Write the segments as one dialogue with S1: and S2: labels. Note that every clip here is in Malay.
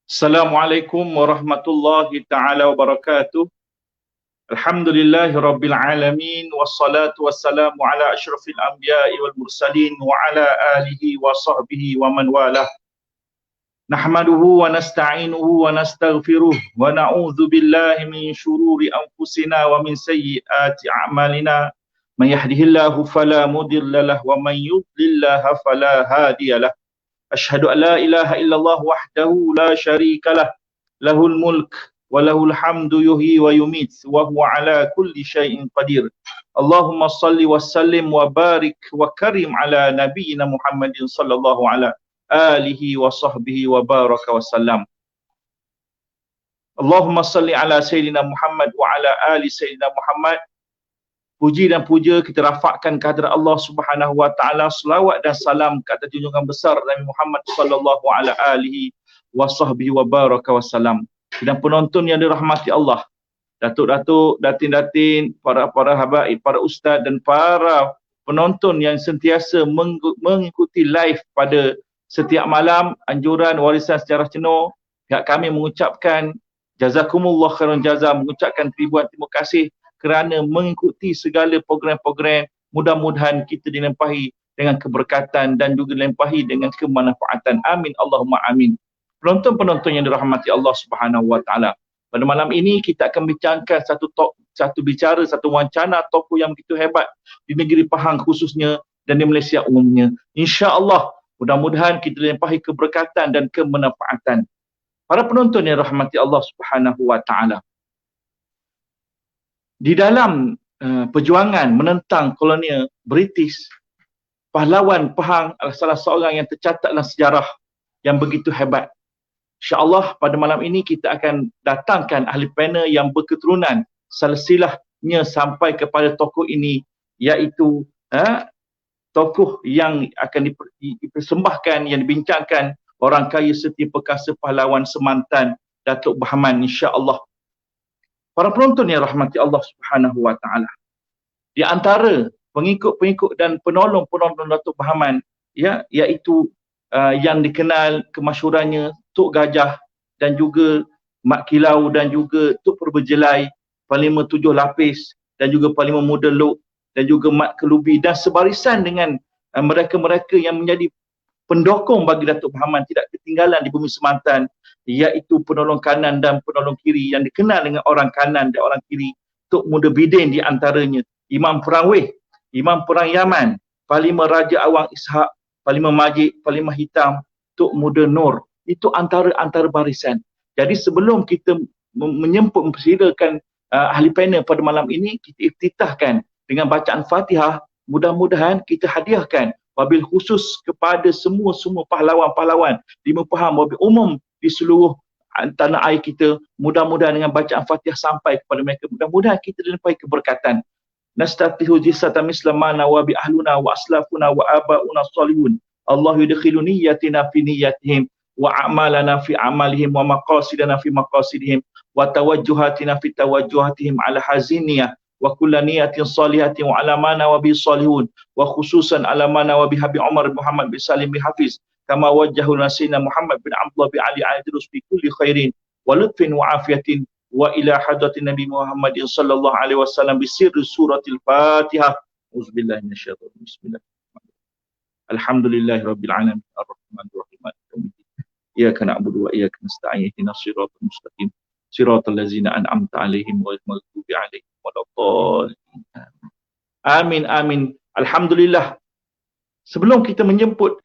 S1: Assalamualaikum warahmatullahi taala wabarakatuh. Alhamdulillahi rabbil alamin wassalatu wassalamu ala asyrafil anbiya'i wal mursalin wa ala alihi wa sahbihi wa man walah. Nahmaduhu wa nasta'inuhu wa nastaghfiruh wa na'udzu billahi min syururi anfusina wa min sayyiati a'malina. Man yahdihillahu fala mudilla lahu wa man yudlil fala hadiyalah. Asyhadu an la ilaha illallah wahdahu la syarika lah. Lahul mulk wa lahul hamdu yuhyi wa yumit wa huwa ala kulli syai'in qadir. Allahumma salli wa sallim wa barik wa karim ala nabiyyina Muhammadin sallallahu ala alihi wa sahbihi wa baraka wa sallam. Allahumma salli ala sayyidina Muhammad wa ala ali sayyidina Muhammad. Puji dan puja kita rafakkan kehadrat Allah Subhanahu wa taala, selawat dan salam ke atas junjungan besar Nabi Muhammad sallallahu ala alihi wa sahbihi wa baraka wa sallam. Dan penonton yang dirahmati Allah, datuk-datuk, datin-datin, para habaib, para ustaz dan para penonton yang sentiasa mengikuti live pada setiap malam anjuran warisan sejarah Cino, pihak kami mengucapkan jazakumullah khairan jaza, mengucapkan ribuan terima kasih kerana mengikuti segala program-program. Mudah-mudahan kita dilimpahi dengan keberkatan dan juga dilimpahi dengan kemanfaatan. Amin Allahumma amin. Penonton-penonton yang dirahmati Allah Subhanahu wa taala, pada malam ini kita akan bincangkan satu wancana tokoh yang begitu hebat di negeri Pahang khususnya dan di Malaysia umumnya. Insya-Allah mudah-mudahan kita dilimpahi keberkatan dan kemanfaatan. Para penonton yang dirahmati Allah Subhanahu wa taala, di dalam perjuangan menentang kolonial British, pahlawan Pahang adalah salah seorang yang tercatat dalam sejarah yang begitu hebat. InsyaAllah pada malam ini kita akan datangkan ahli panel yang berketurunan silsilahnya sampai kepada tokoh ini, iaitu tokoh yang akan dipersembahkan, yang dibincangkan, orang kaya setia perkasa pahlawan semantan Datuk Bahman, insya-Allah. Para penonton yang rahmati Allah Subhanahu wa taala, di antara pengikut-pengikut dan penolong-penolong Datuk Bahman, iaitu yang dikenal kemasyhurannya Tok Gajah dan juga Mak Kilau dan juga Tok Perberjelai, Panglima Tujuh Lapis dan juga Panglima Muda Lok dan juga Mat Kelubi, dan sebarisan dengan mereka-mereka yang menjadi pendokong bagi Datuk Bahman tidak ketinggalan di bumi semantan, iaitu penolong kanan dan penolong kiri yang dikenal dengan orang kanan dan orang kiri. Tok Muda Bidin di antaranya, Imam Perang Weh, Imam Perang Yaman, Panglima Raja Awang Ishak, Panglima Majid, Panglima Hitam, Tok Muda Nur. Itu antara barisan. Jadi sebelum kita mempersilakan ahli panel pada malam ini, kita iftitahkan dengan bacaan Fatihah. Mudah-mudahan kita hadiahkan wabil khusus kepada semua pahlawan-pahlawan di Pahang, wabil umum di seluruh tanah air kita. Mudah-mudahan dengan bacaan Fatihah sampai kepada mereka, mudah-mudahan kita dilimpahi keberkatan. Nastatihu jisata mislamana wa bi ahluna wa aslafuna wa abauna salihun. Allah yudkhilu niyyatina fi niyyatihim wa a'malana fi amalihim wa maqasidana fi maqasidihim wa tawajjuhatina fi tawajjuhatihim ala haziniyah wa kullu niyatin salihatin wa alamana wa bi salihun wa khususan alamana wa bi Habib Umar Muhammad bin Salim bin Hafiz kama wajjahu nasina Muhammad bin Abdullah bin Ali al-Idrus bi kulli khairin wa lutfin wa afiyatin wa ila hadratin Nabi Muhammadin sallallahu alaihi wasallam bi sirri suratil Fatihah. Auzubillahi minasyaitonir rajim. Bismillahirrahmanirrahim. Alhamdulillahirabbil alamin arrahmanir rahim maliki yaumiddin. Iyyaka na'budu wa iyyaka nasta'in ihdinas siratal mustaqim siratal ladzina an'amta 'alaihim ghairil maghdubi 'alaihim waladdallin. Amin amin. Alhamdulillah. Sebelum kita menjemput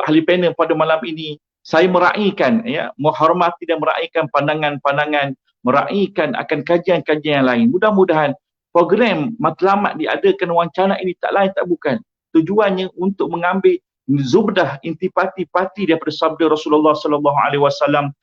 S1: ahli panel pada malam ini, saya meraihkan, menghormati dan meraihkan pandangan-pandangan, meraihkan akan kajian-kajian yang lain. Mudah-mudahan program Matlamat diadakan wawancara ini tak lain tak bukan, tujuannya untuk mengambil zubdah intipati-pati daripada sabda Rasulullah sallallahu alaihi wasallam.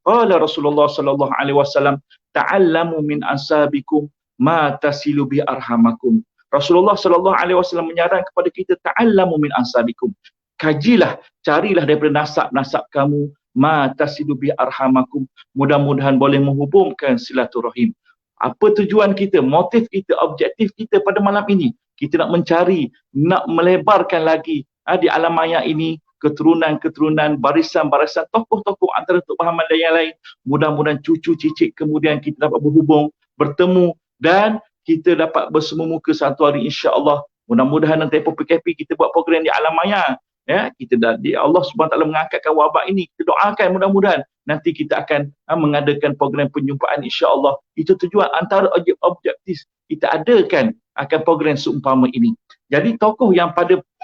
S1: Qala Rasulullah sallallahu alaihi wasallam, ta'allamu min ansabikum ma tasilu bi arhamakum. Rasulullah sallallahu alaihi wasallam menyarankan kepada kita, ta'allamu min ansabikum, kajilah, carilah daripada nasab-nasab kamu, ma tasilu bi arhamakum, mudah-mudahan boleh menghubungkan silaturahim. Apa tujuan kita, motif kita, objektif kita pada malam ini? Kita nak mencari, nak melebarkan lagi di alam maya ini keturunan-keturunan, barisan-barisan tokoh-tokoh antara Tok Bahaman dan yang lain. Mudah-mudahan cucu cicit kemudian kita dapat berhubung, bertemu dan kita dapat bersemu muka satu hari insya-Allah. Mudah-mudahan nanti PKP kita buat program di alam maya. Ya, kita dah di Allah Subhanahu taala mengangkatkan wabak ini. Kita doakan mudah-mudahan nanti kita akan mengadakan program penyumpaan insya-Allah. Itu tujuan antara objektif kita adakan akan program seumpama ini. Jadi tokoh yang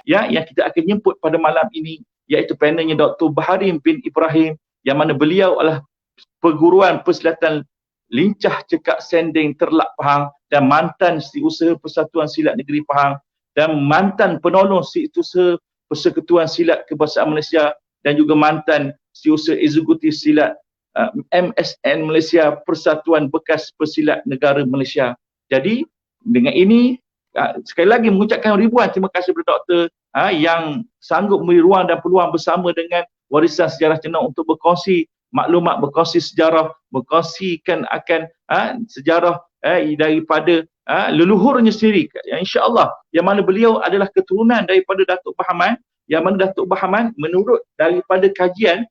S1: yang kita akan jemput pada malam ini iaitu panelnya Dr. Baharim bin Ibrahim, yang mana beliau adalah perguruan persilatan lincah cekak sending Terlak Pahang dan mantan Setiausaha Persatuan Silat Negeri Pahang dan mantan penolong Setiausaha Persekutuan Silat Kebangsaan Malaysia dan juga mantan Setiausaha Eksekutif Silat MSN Malaysia, Persatuan Bekas Pesilat Negara Malaysia. Jadi dengan ini sekali lagi mengucapkan ribuan terima kasih kepada doktor yang sanggup memberi ruang dan peluang bersama dengan warisan sejarah Cenau untuk berkongsi maklumat, berkongsi sejarah, berkongsikan akan sejarah daripada leluhurnya sendiri, insya-Allah, yang mana beliau adalah keturunan daripada Datuk Bahaman, yang mana Datuk Bahaman menurut daripada kajian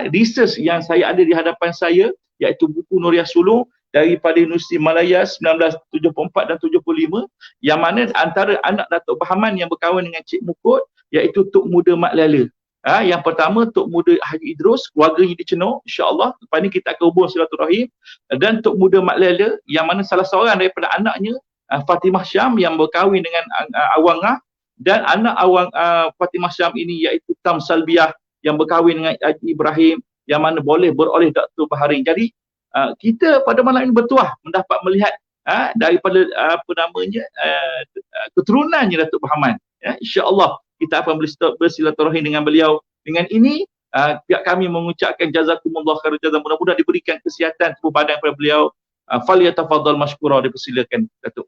S1: research yang saya ada di hadapan saya, iaitu buku Nuriyah Sulung daripada Universiti Malaya 1974 dan 75, yang mana antara anak Datuk Bahaman yang berkahwin dengan Cik Mukut iaitu Tok Muda Mat Lala. Yang pertama Tok Muda Haji Idrus, keluarganya di Cenau, insya-Allah. Lepas ni kita akan hubung silaturahim. Dan Tok Muda Mat Lala, yang mana salah seorang daripada anaknya Fatimah Syam yang berkahwin dengan Awangah, dan anak Awang Fatimah Syam ini iaitu Tam Salbiah yang berkahwin dengan Haji Ibrahim, yang mana boleh beroleh Dr. Baharim. Jadi kita pada malam ini bertuah mendapat melihat daripada keturunannya Datuk Bahaman. Insya-Allah kita akan bersilaturahim dengan beliau. Dengan ini pihak kami mengucapkan jazakumullah khairan jazaa, mudah-mudahan diberikan kesihatan tubuh badan kepada beliau. Falyatafaddal mashkura, dipersilakan Datuk.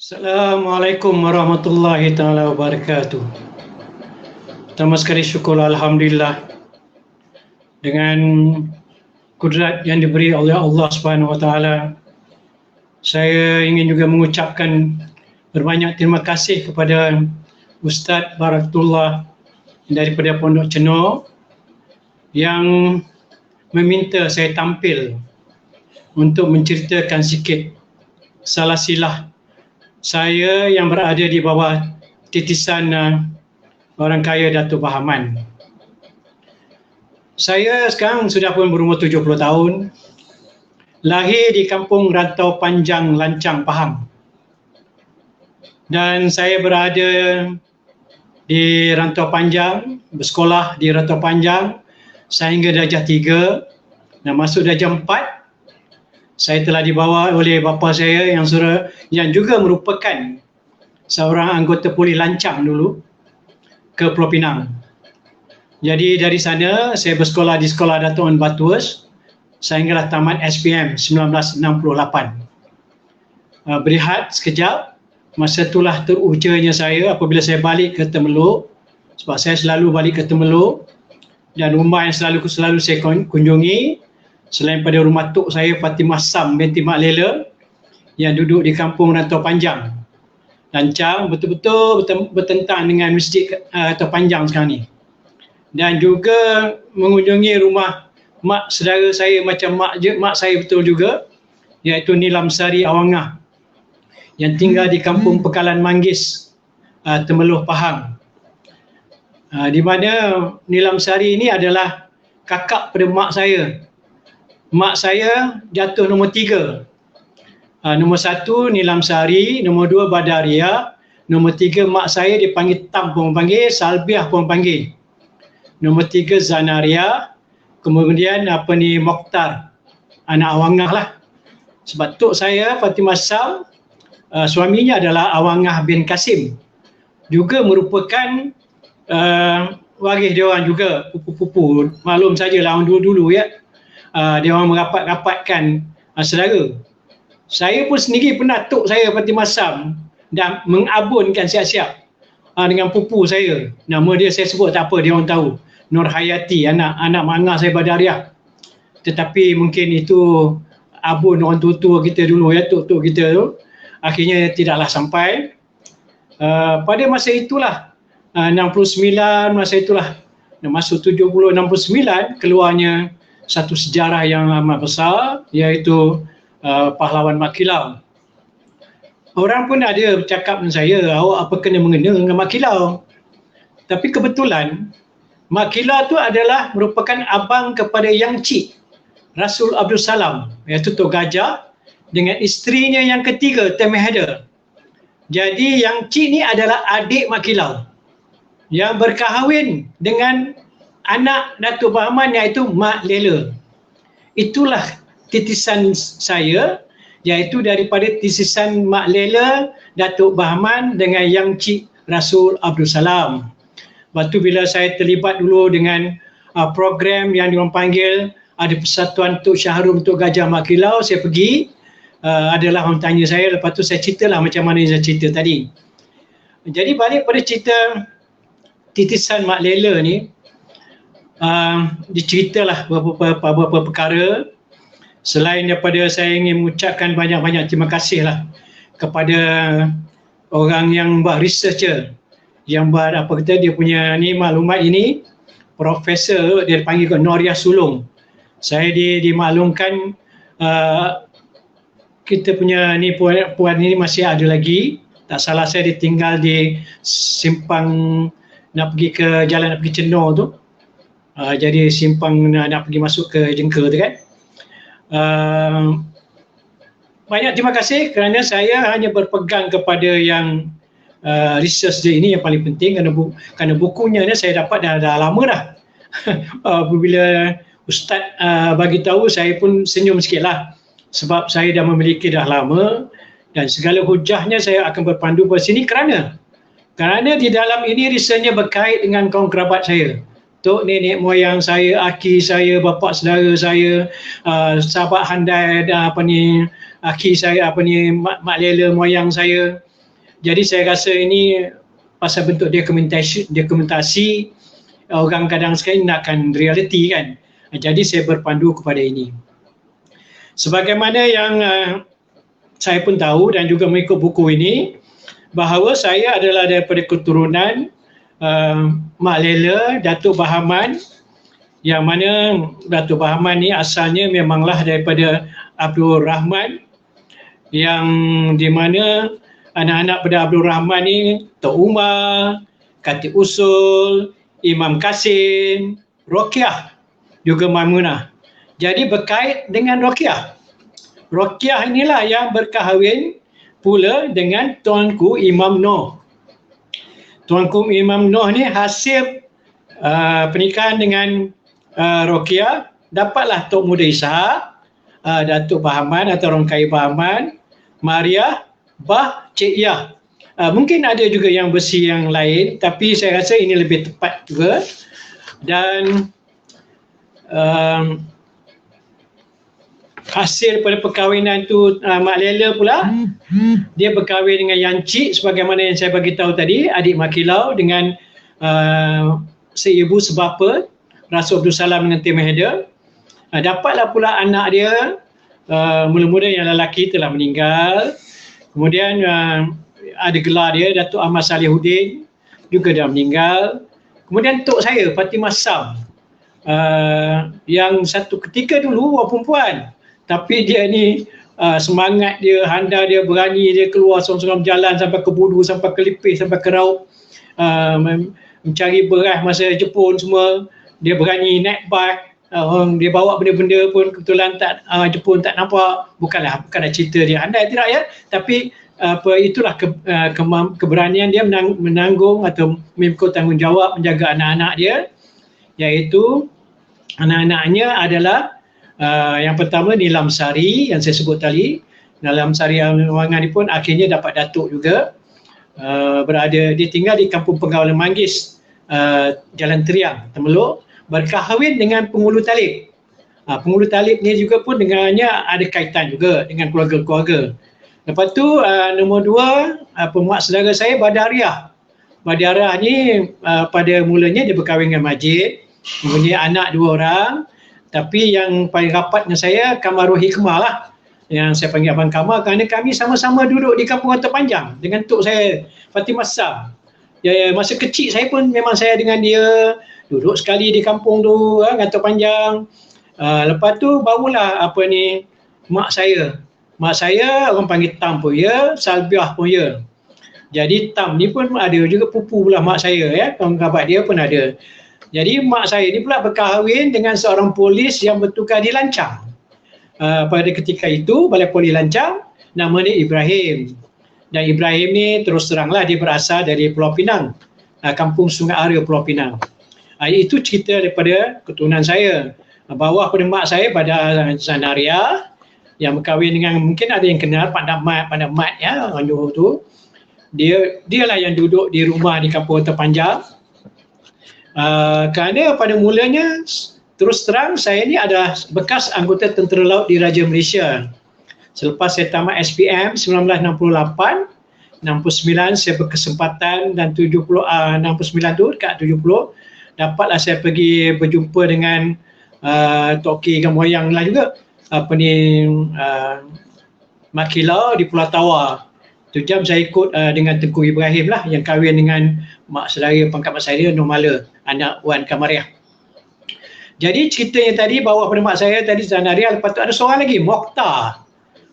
S2: Assalamualaikum warahmatullahi taala wabarakatuh. Pertama sekali syukur alhamdulillah dengan kudrat yang diberi oleh Allah Subhanahu wa taala. Saya ingin juga mengucapkan berbanyak terima kasih kepada Ustaz Baratullah daripada Pondok Cenor yang meminta saya tampil untuk menceritakan sikit salah silah saya yang berada di bawah titisan orang kaya Datuk Bahaman. Saya sekarang sudah pun berumur 70 tahun, lahir di kampung Rantau Panjang, Lancang, Pahang. Dan saya berada di Rantau Panjang, bersekolah di Rantau Panjang sehingga darjah 3 dan masuk darjah 4. Saya telah dibawa oleh bapa saya yang juga merupakan seorang anggota polis Lancang dulu ke Pulau Pinang. Jadi dari sana saya bersekolah di Sekolah Datuk An Batuas sehinggalah tamat SPM 1968. Berehat sekejap, masa itulah terujanya saya apabila saya balik ke Temeluk, sebab saya selalu balik ke Temeluk dan rumah yang selalu saya kunjungi selain pada rumah tok saya Fatimah Sam binti Mak Lela yang duduk di kampung Rantau Panjang, Lancang, betul-betul bertentang dengan Masjid Rantau Panjang sekarang ni. Dan juga mengunjungi rumah mak saudara saya macam mak saya betul juga, iaitu Nilam Sari Awangah yang tinggal di kampung Pekalan Manggis, Temeloh, Pahang. Di mana Nilam Sari ini adalah kakak pada mak saya. Mak saya jatuh nombor 3. Nombor 1 Nilam Sari, nombor 2 Badaria, nombor 3 mak saya dipanggil Tam pun panggil, Salbiah pun panggil. Nombor 3 Zanaria, kemudian Mokhtar, anak Awangah lah. Sebab tok saya Fatimah Sam, suaminya adalah Awangah bin Kasim, juga merupakan waris dia orang juga, pupu-pupu. Maklum sajalah orang dulu-dulu ya. Dia orang merapat-rapatkan saudara. Saya pun sendiri pernah tok saya Fatimah Sam dan mengabunkan siap-siap dengan pupu saya. Nama dia saya sebut tak apa, dia orang tahu. Nur Hayati, anak mangah saya Badariah. Tetapi mungkin itu abun orang tua-tua kita dulu ya, tok-tok kita tu. Akhirnya tidaklah sampai. Pada masa itulah 69, masa itulah masuk 70, 69 keluarnya satu sejarah yang amat besar, iaitu pahlawan Mak Kilau. Orang pun ada bercakap dengan saya, awak apa kena mengena dengan Mak Kilau? Tapi kebetulan Mak Kilau tu adalah merupakan abang kepada Yang Cik Rasul Abdul Salam, iaitu Tok Gajah dengan isterinya yang ketiga, Temeh Haider. Jadi Yang Cik ni adalah adik Mak Kilau yang berkahwin dengan anak Datuk Bahaman iaitu Mak Lela. Itulah titisan saya, iaitu daripada titisan Mak Lela, Datuk Bahaman dengan Yang Cik Rasul Abdul Salam. Lepas tu bila saya terlibat dulu dengan program yang diorang panggil, ada Persatuan Tok Syahrum Tok Gajah Mak Kilau, saya pergi, adalah orang tanya saya, lepas tu saya ceritalah macam mana yang saya cerita tadi. Jadi balik pada cerita titisan Mak Lela ni, diceritalah beberapa perkara. Selain daripada saya ingin mengucapkan banyak-banyak terima kasih lah kepada orang yang buat researcher, yang buat dia punya ni maklumat ini, Profesor dia panggil Noriah Sulong. Saya dimaklumkan kita punya ni puan ni masih ada lagi, tak salah saya ditinggal di simpang nak pergi ke jalan nak pergi Cenor tu. Jadi simpang nak pergi masuk ke Jengker tu kan. Banyak terima kasih kerana saya hanya berpegang kepada yang research dia ini yang paling penting, kerana bukunya ni saya dapat dah lama dah. Apabila Ustaz bagi tahu, saya pun senyum sikit lah, sebab saya dah memiliki dah lama dan segala hujahnya saya akan berpandu pada sini kerana di dalam ini researchnya berkait dengan kaum kerabat saya. Tok nenek moyang saya, aki saya, bapa saudara saya, sahabat handai, aki saya, Mak Lela moyang saya, Jadi saya rasa ini pasal bentuk dokumentasi orang kadang sekali nakkan realiti kan. Jadi saya berpandu kepada ini. Sebagaimana yang saya pun tahu dan juga mengikut buku ini, bahawa saya adalah daripada keturunan Mak Lela, Datuk Bahaman, yang mana Datuk Bahaman ni asalnya memanglah daripada Abdul Rahman, yang di mana anak-anak pada Abdul Rahman ni Tok Umar, Khatib Usul, Imam Kasim, Rokiah, juga Maimunah. Jadi berkait dengan Rokiah. Rokiah inilah yang berkahwin pula dengan Tuanku Imam Noh. Tuanku Imam Noh ni hasil pernikahan dengan Rokiah, dapatlah Tok Muda Ishak, Datuk Bahaman atau orang kaya Bahaman, Mariah, Bah, Cik Yah. Mungkin ada juga yang versi yang lain, tapi saya rasa ini lebih tepat juga. Dan hasil pada perkahwinan tu Mak Lela pula, dia berkahwin dengan Yang Cik sebagaimana yang saya bagi tahu tadi, adik Mak Kilau dengan seibu sebapa Rasul Abdul Salam dengan Tim Haider. Dapatlah pula anak dia, mula-mula yang lelaki telah meninggal. Kemudian ada gelar dia Datuk Ahmad Salihuddin, juga dah meninggal. Kemudian tok saya Fatimah Sam, yang satu ketika dulu orang perempuan, tapi dia ni semangat dia, handal dia, berani dia keluar seorang-seorang berjalan sampai ke Budu, sampai ke Lipis, sampai ke Raub, mencari beras masa Jepun semua. Dia berani naik bas, dia bawa benda-benda pun kebetulan tak Jepun tak nampak. Bukanlah cerita dia handal tidak ya, tapi itulah keberanian dia menanggung atau memikul tanggungjawab menjaga anak-anak dia, iaitu anak-anaknya adalah yang pertama Nilam Sari yang saya sebut tadi. Nilam Sari Wangan ni pun akhirnya dapat datuk juga. Dia tinggal di Kampung Pengawalan Manggis, Jalan Teriang, Temeluk, berkahwin dengan Pengulu Talib. Pengulu Talib ni juga pun dengannya ada kaitan juga dengan keluarga-keluarga. Lepas tu nombor 2, pemuak saudara saya Badariah. Badariah ni pada mulanya dia berkahwin dengan Majid, mempunyai anak 2 orang. Tapi yang paling rapat dengan saya Kamarul Hikmah lah, yang saya panggil Abang Kamar, kerana kami sama-sama duduk di Kampung Rata Panjang dengan tok saya Fatimah Sam. Masa kecil saya pun memang saya dengan dia duduk sekali di kampung tu, Rata Panjang. Lepas tu barulah mak saya orang panggil Tam pun ya, Salbiah pun ya. Jadi Tam ni pun ada juga pupu pula mak saya ya, kawan kerabat dia pun ada. Jadi mak saya ni pula berkahwin dengan seorang polis yang bertugas di Lancang. Pada ketika itu Balai Polis Lancang, nama dia Ibrahim. Dan Ibrahim ni terus teranglah dia berasal dari Pulau Pinang, Kampung Sungai Arya Pulau Pinang. Itu cerita daripada keturunan saya. Bawah pada mak saya pada Zanaria yang berkahwin dengan, mungkin ada yang kenal Pak Mat ya, orang Johor tu. Dialah yang duduk di rumah di Kampung Rata Panjang. Kerana pada mulanya terus terang saya ni adalah bekas anggota Tentera Laut di Raja Malaysia. Selepas saya tamat SPM 1968, 69 saya berkesempatan, dan 69 tu dekat 70 dapatlah saya pergi berjumpa dengan Toki Ikan Moyang lah juga, Mak Kilau di Pulau Tawar. Tu jam saya ikut dengan Tengku Ibrahim lah, yang kahwin dengan mak saudara pangkat mak saya Nur Mala, anak Wan Kamariah. Jadi ceritanya tadi bawah pada mak saya tadi Zanaria. Lepas tu ada seorang lagi, Mokhtar.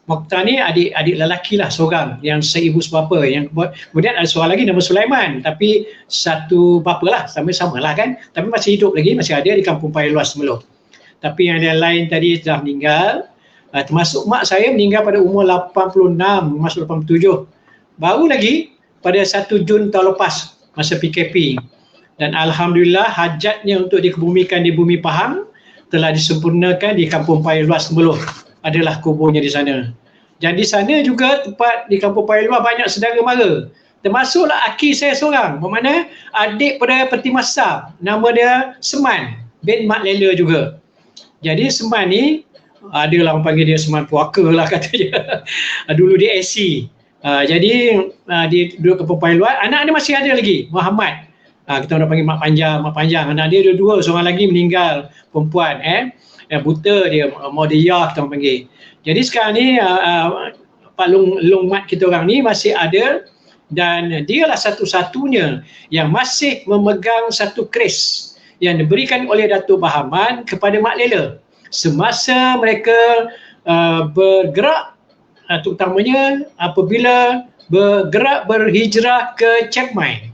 S2: Mokhtar ni adik lelaki lah seorang yang seibu sebapa. Yang kemudian ada seorang lagi nama Sulaiman, tapi satu bapa lah, sama-sama lah kan, tapi masih hidup lagi, masih ada di Kampung Paya Luas Temeluk. Tapi yang lain tadi telah meninggal, termasuk mak saya meninggal pada umur 86, masuk 87. Baru lagi pada 1 Jun tahun lepas masa PKP. Dan Alhamdulillah hajatnya untuk dikebumikan di Bumi Pahang telah disempurnakan di Kampung Paya Luas Temeluk. Adalah kuburnya di sana. Dan di sana juga tempat di Kampung Paya Luas banyak saudara mara. Termasuklah aki saya seorang, bermakna adik pada Peti Masam, nama dia Seman bin Mak Lela juga. Jadi Seman ni adalah orang panggil dia Seman Puaka lah kata dia. Dulu dia SC. Jadi dia duduk ke perempuan luar. Anak dia masih ada lagi, Muhammad. Kita orang panggil Mak Panjang. Anak dia dua, seorang lagi meninggal, perempuan. Buta dia, Maudiyah kita orang panggil. Jadi sekarang ni Pak Long Mat kita orang ni masih ada, dan dialah satu-satunya yang masih memegang satu keris yang diberikan oleh Datuk Bahaman kepada Mak Lela semasa mereka bergerak, terutamanya apabila berhijrah ke Chiang Mai.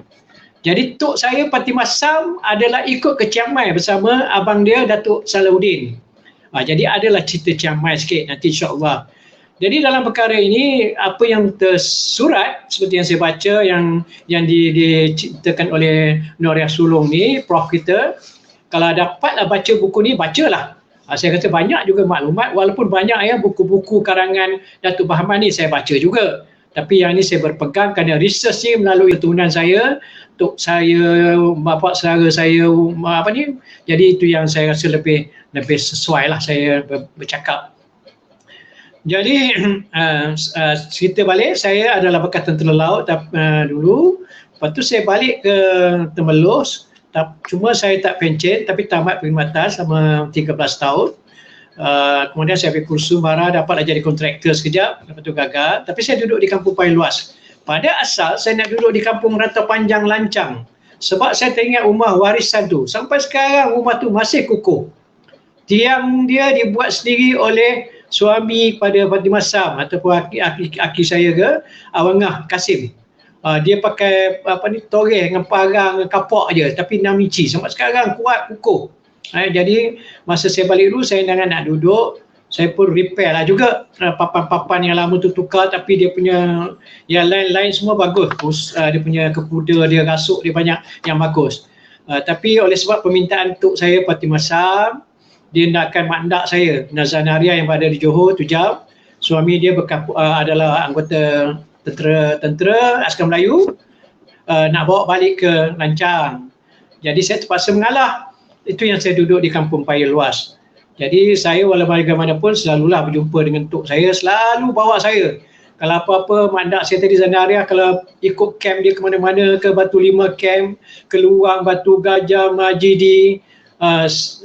S2: Jadi tok saya Fatimah Sam adalah ikut ke Chiang Mai bersama abang dia Datuk Salahuddin. Jadi adalah cerita Chiang Mai sikit nanti insya-Allah. Jadi dalam perkara ini apa yang tersurat seperti yang saya baca yang diceritakan oleh Noriah Sulong ni, prof kita, kalau dapatlah baca buku ni, bacalah. Saya kata banyak juga maklumat, walaupun banyak buku-buku karangan Datuk Bahaman ni saya baca juga. Tapi yang ni saya berpegang kerana research ni melalui keturunan saya, tok saya, bapa saudara saya, jadi itu yang saya rasa lebih sesuai lah saya bercakap. Jadi cerita balik, saya adalah bekas tentera laut dulu. Lepas tu saya balik ke Temelus, cuma saya tak pencen tapi tamat perkhidmatan selama 13 tahun. Kemudian saya pergi kursus Bara, dapatlah jadi kontraktor sekejap, lepas tu gagal. Tapi saya duduk di kampung Paya Luas. Pada asal saya nak duduk di kampung Rantau Panjang Lancang sebab saya teringat rumah warisan tu. Sampai sekarang rumah tu masih kukuh. Tiang dia dibuat sendiri oleh suami pada Fatimah Sam ataupun aki saya ke Awangah Kasim. Dia pakai toreh dengan parang kapak je, tapi 6 inci sampai sekarang kuat kukuh. Jadi masa saya balik dulu saya jangan nak duduk, saya pun repair lah juga papan-papan yang lama tu tukar, tapi dia punya yang lain-lain semua bagus. Dia punya kepuda dia, rasuk dia banyak yang bagus. Tapi oleh sebab permintaan tok saya Fatimah Sam, dia nakkan mak ndak saya Nazan Arya yang berada di Johor Tujau. Suami dia adalah anggota tentera askar Melayu, nak bawa balik ke Lancang. Jadi saya terpaksa mengalah. Itu yang saya duduk di kampung Paya Luas. Jadi saya walaupun bagaimanapun selalulah berjumpa dengan tok saya, selalu bawa saya. Kalau apa-apa mak ndak saya tadi Zanaria, kalau ikut camp dia ke mana-mana, ke Batu Lima camp, ke Luang, Batu Gajah, Majidi,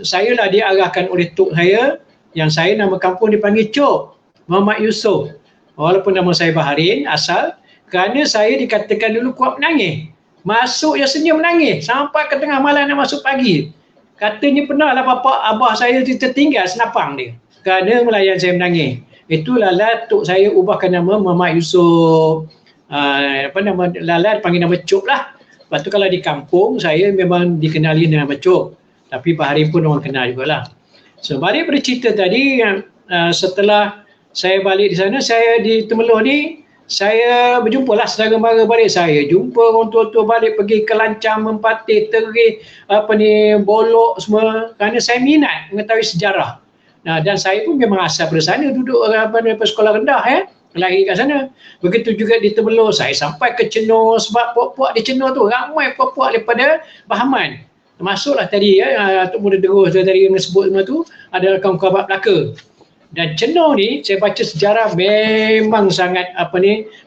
S2: saya lah diarahkan oleh tok saya, yang saya nama kampung dipanggil Cok Muhammad Yusof, walaupun nama saya Baharin asal, kerana saya dikatakan dulu kuat menangis, masuk je senyum menangis sampai ke tengah malam nak masuk pagi. Katanya pernah lah bapa abah saya tertinggal senapang dia kerana melayan saya menangis. Itulah tok saya ubahkan nama Muhammad Yusof, Lala panggil nama Cok lah. Lepas tu kalau di kampung saya memang dikenali dengan nama Cok, tapi Baharin pun orang kenal jugalah. So balik bercerita tadi, setelah saya balik di sana, saya di Temeloh ni, saya berjumpalah saudara mara balik saya. Jumpa orang tua-tua balik pergi ke Lancang, Mempatih, Terih, Bolok semua, kerana saya minat mengetahui sejarah. Dan saya pun memang asal dari sana, duduk daripada sekolah rendah lahir kat sana. Begitu juga di Temeloh, saya sampai ke Cenor sebab puak-puak di Cenor tu ramai puak-puak daripada Bahaman. Termasuklah tadi Tok Muda Derus tadi yang sebut semua tu adalah kaum-kaum Melaka. Dan Cenor ni saya baca sejarah memang sangat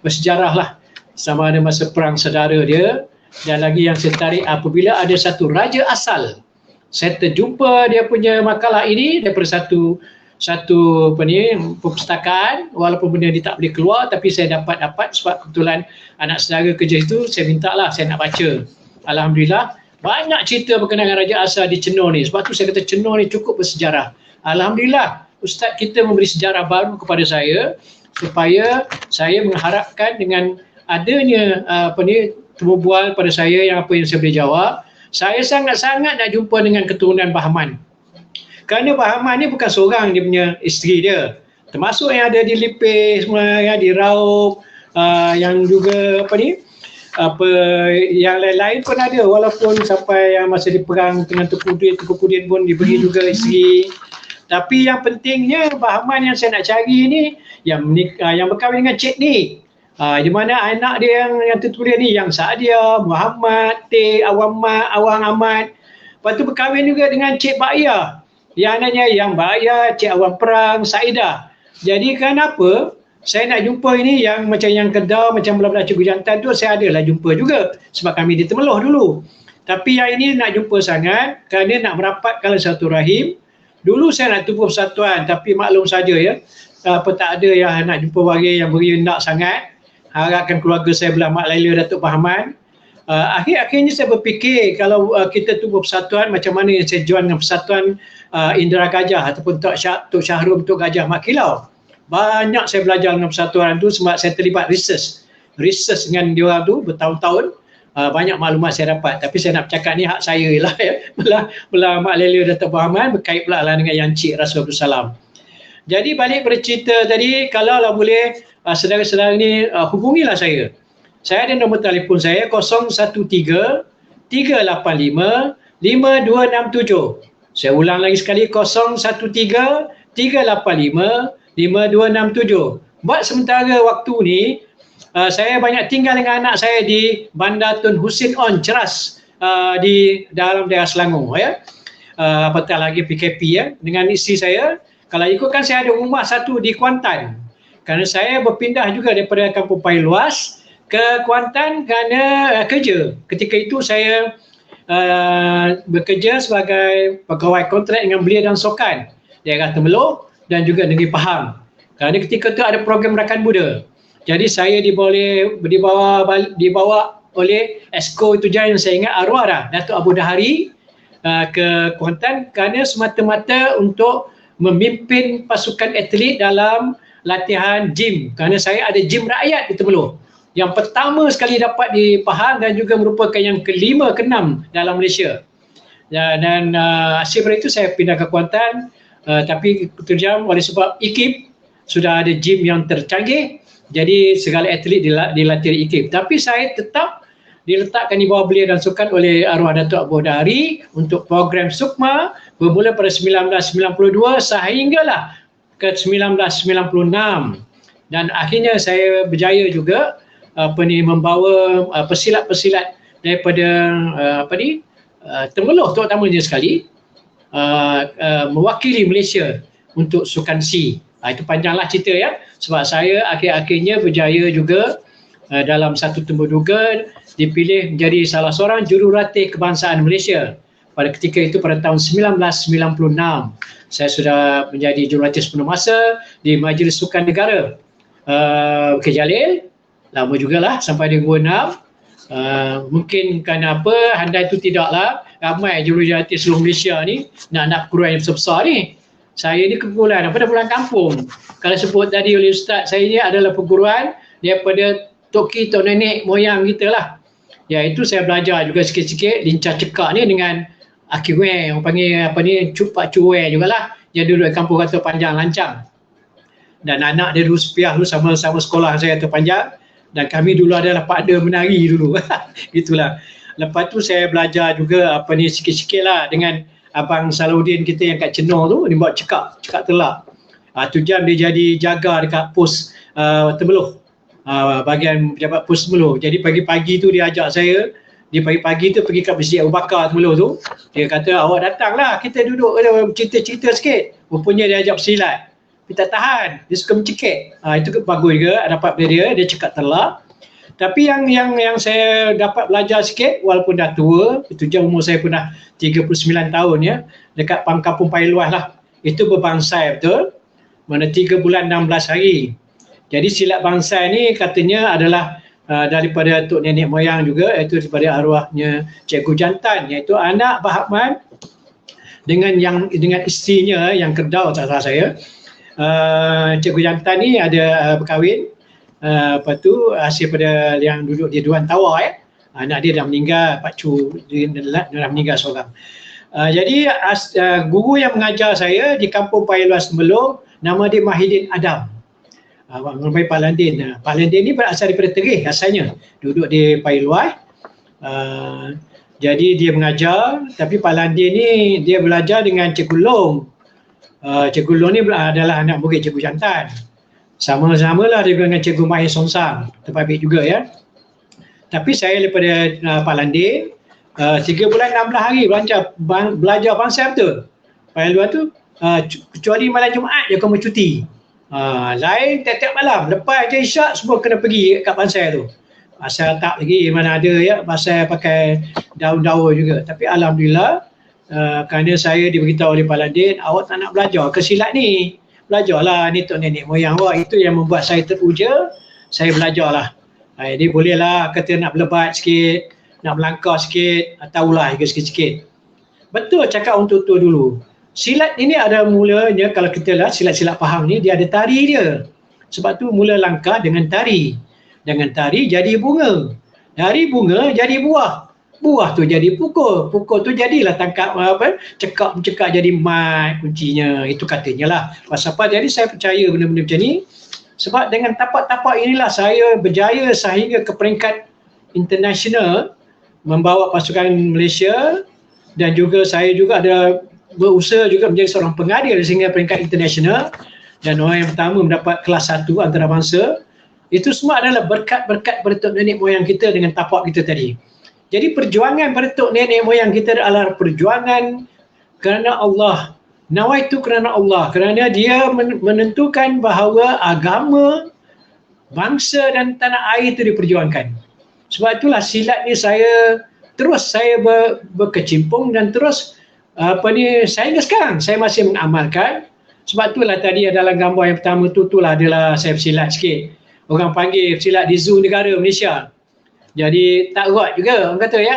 S2: bersejarah lah, sama ada masa perang saudara dia, dan lagi yang saya tarik apabila ada satu raja asal. Saya terjumpa dia punya makalah ini daripada satu perpustakaan, walaupun benda dia tak boleh keluar, tapi saya dapat sebab kebetulan anak saudara kerja itu, saya minta lah saya nak baca. Alhamdulillah banyak cerita berkenaan dengan raja asal di Cenor ni. Sebab tu saya kata Cenor ni cukup bersejarah. Alhamdulillah Ustaz kita memberi sejarah baru kepada saya, supaya saya mengharapkan dengan adanya temu bual pada saya yang saya boleh jawab. Saya sangat-sangat nak jumpa dengan keturunan Bahaman. Kerana Bahaman ni bukan seorang dia punya isteri dia, termasuk yang ada di Lipih semua, di Raub, yang juga yang lain-lain pun ada, walaupun sampai yang masa di perang dengan Tengku Kudin pun diberi juga isteri. Tapi yang pentingnya Bahaman yang saya nak cari ni yang berkahwin dengan Cik Nik. Di mana anak dia yang tertulis ni, yang Saadia, Muhammad, T, Awang Ahmad. Lepas tu berkahwin juga dengan Cik Ba'iyah. Yang anaknya yang Ba'iyah, Cik Awang Perang, Saidah. Jadi kenapa? saya nak jumpa ini yang macam yang Kedah, macam belah-belah Cikgu Jantan tu saya adalah jumpa juga sebab kami di Temeloh dulu. Tapi yang ini nak jumpa sangat kerana nak merapatkan silaturahim. Dulu saya nak tubuh persatuan tapi maklum saja ya, tak ada yang nak jumpa warga yang beriendak sangat. Harapkan keluarga saya belah Mak Laila Datuk Bahaman. Akhirnya saya berfikir kalau kita tubuh persatuan, macam mana yang saya join dengan persatuan Indra Gajah ataupun Tok Syahrum Tok Gajah Mak Kilau. Banyak saya belajar dengan persatuan tu sebab saya terlibat research dengan diorang tu bertahun-tahun. Banyak maklumat saya dapat, tapi saya nak bercakap ni hak saya lah ya. Belah Mak Laila Datuk Bahaman berkait pula lah dengan yang Cik Rasul Abdul Salam. Jadi balik bercerita tadi, kalau lah boleh saudara-saudara ni hubungilah saya. Saya ada nombor telefon saya 013 385 5267. Saya ulang lagi sekali 013 385 5267. Buat sementara waktu ni saya banyak tinggal dengan anak saya di Bandar Tun Husin On Ceras di dalam daerah Selangor ya. Apatah lagi PKP ya. Dengan isteri saya, kalau ikutkan saya ada rumah satu di Kuantan. Kerana saya berpindah juga daripada Kampung Paya Luas ke Kuantan kerana kerja. Ketika itu saya bekerja sebagai pegawai kontrak dengan Belia dan Sokan daerah Temeloh dan juga Negeri Pahang. Kerana ketika itu ada program Rakan Muda. Jadi saya dibawa oleh Esko itu yang saya ingat arwah dah, Datuk Abu Dahari ke Kuantan kerana semata-mata untuk memimpin pasukan atlet dalam latihan gym. Kerana saya ada gym rakyat di Temeloh. Yang pertama sekali dapat di Pahang dan juga merupakan yang kelima, keenam dalam Malaysia. Dan hasil dari itu saya pindah ke Kuantan, tapi terjam oleh sebab IKIP sudah ada gym yang tercanggih. Jadi segala atlet dilatih di IKIP. Tapi saya tetap diletakkan di bawah Belia dan Sukan oleh arwah Datuk Abu Dahari untuk program Sukma bermula pada 1992 sehinggalah ke 1996. Dan akhirnya saya berjaya juga membawa pesilat-pesilat daripada Temeloh terutamanya sekali mewakili Malaysia untuk Sukan C. Itu panjanglah cerita ya, sebab saya akhir-akhirnya berjaya juga dalam satu tembuduga dipilih menjadi salah seorang jurulatih kebangsaan Malaysia. Pada ketika itu pada tahun 1996 saya sudah menjadi jurulatih sepenuh masa di Majlis Sukan Negara Bukit Jalil. Lama jugalah sampai 2006. Mungkin kerana apa, handai itu tidaklah ramai jurulatih seluruh Malaysia ni nak perguruan yang besar-besar ni. Saya ni kebetulan daripada pulang kampung. Kalau sebut tadi oleh Ustaz, saya ni adalah perguruan daripada toki tok nenek moyang kita lah. Ya, itu saya belajar juga sikit-sikit lincah cekak ni dengan Akiwe, orang panggil apa ni, Pak Cuwe jugalah. Dia duduk di kampung Kata Panjang Lancang. Dan anak dia dulu sepiah dulu sama-sama sekolah saya Kata Panjang. Dan kami dulu adalah pakda menari dulu. Gitulah. Lepas tu saya belajar juga apa ni sikit-sikit lah dengan Abang Salahuddin kita yang kat Cenor tu, dia buat cekak telak. Tu jam dia jadi jaga dekat pos Temeloh, bahagian pejabat pos Temeloh. Jadi pagi-pagi tu dia ajak saya, dia pagi-pagi tu pergi kat Masjid Abu Bakar Temeloh tu. Dia kata, awak datanglah, kita duduk cerita-cerita sikit. Rupanya dia ajak bersilat. Dia tak tahan, dia suka mencekik. Itu bagus juga, dapat dari dia cekak telak. Tapi yang saya dapat belajar sikit, walaupun dah tua, itu jam umur saya pun dah 39 tahun ya, dekat Kampung Paya Luas lah. Itu berbangsai betul, mana 3 bulan 16 hari. Jadi silat bangsai ni katanya adalah daripada tok nenek moyang juga, iaitu daripada arwahnya Cikgu Jantan, iaitu anak Bahaman dengan isterinya yang Kedah tak salah saya. Cikgu Jantan ni ada berkahwin. Lepas tu hasil pada yang duduk di Dewan Tawar ya. Anak dia dah meninggal, Pak Cu dia dah meninggal seorang. Jadi guru yang mengajar saya di Kampung Paya Luas Temeloh, nama dia Mahidin Adam. Mengenai Pak Landin. Pak Landin ni berasal daripada Terih asalnya. Duduk di Paya Luas. Jadi dia mengajar, tapi Pak Landin ni dia belajar dengan Cikgu Long. Cikgu Long ni adalah anak murid Cikgu Jantan. Sama-sama lah dia dengan Cikgu Mahir Sonsang, terpabit juga ya. Tapi saya daripada Pak Landin, 3 bulan 16 hari belajar bangsa betul. Paya Luas tu, kecuali malam Jumaat dia akan bercuti. Lain tiap-tiap malam, lepas je isyak semua kena pergi kat pansai tu. Pasal tak lagi mana ada ya, pasal pakai daun-daun juga. Tapi alhamdulillah, kerana saya diberitahu oleh Pak Ladin, awak tak nak belajar ke silat ni, belajarlah ni tok nenek moyang awak. Itu yang membuat saya teruja, saya belajarlah. Jadi bolehlah kata nak berlebat sikit, nak melangkah sikit, tahulah juga sikit-sikit. Betul cakap orang tua dulu. Silat ini ada mulanya, kalau kita lihat silat-silat Pahang ni, dia ada tari dia. Sebab tu mula langkah dengan tari. Dengan tari jadi bunga. Dari bunga jadi buah. Buah tu jadi pukul. Pukul tu jadilah tangkap cekak jadi mat kuncinya. Itu katanya lah. Pasal apa? Jadi saya percaya benda-benda macam ni. Sebab dengan tapak-tapak inilah saya berjaya sehingga ke peringkat international, membawa pasukan Malaysia, dan juga saya juga ada berusaha juga menjadi seorang pengadil sehingga peringkat international, dan orang yang pertama mendapat kelas 1 antarabangsa. Itu semua adalah berkat-berkat peretuk nenek moyang kita dengan tapak kita tadi. Jadi perjuangan peretuk nenek moyang kita adalah perjuangan kerana Allah. Nawaitu kerana Allah, kerana dia menentukan bahawa agama, bangsa dan tanah air itu diperjuangkan. Sebab itulah silat ni saya berkecimpung dan terus sehingga sekarang saya masih mengamalkan. Sebab itulah tadi dalam gambar yang pertama itulah adalah saya bersilat sikit. Orang panggil silat di Zoo Negara Malaysia. Jadi tak erat juga orang kata ya.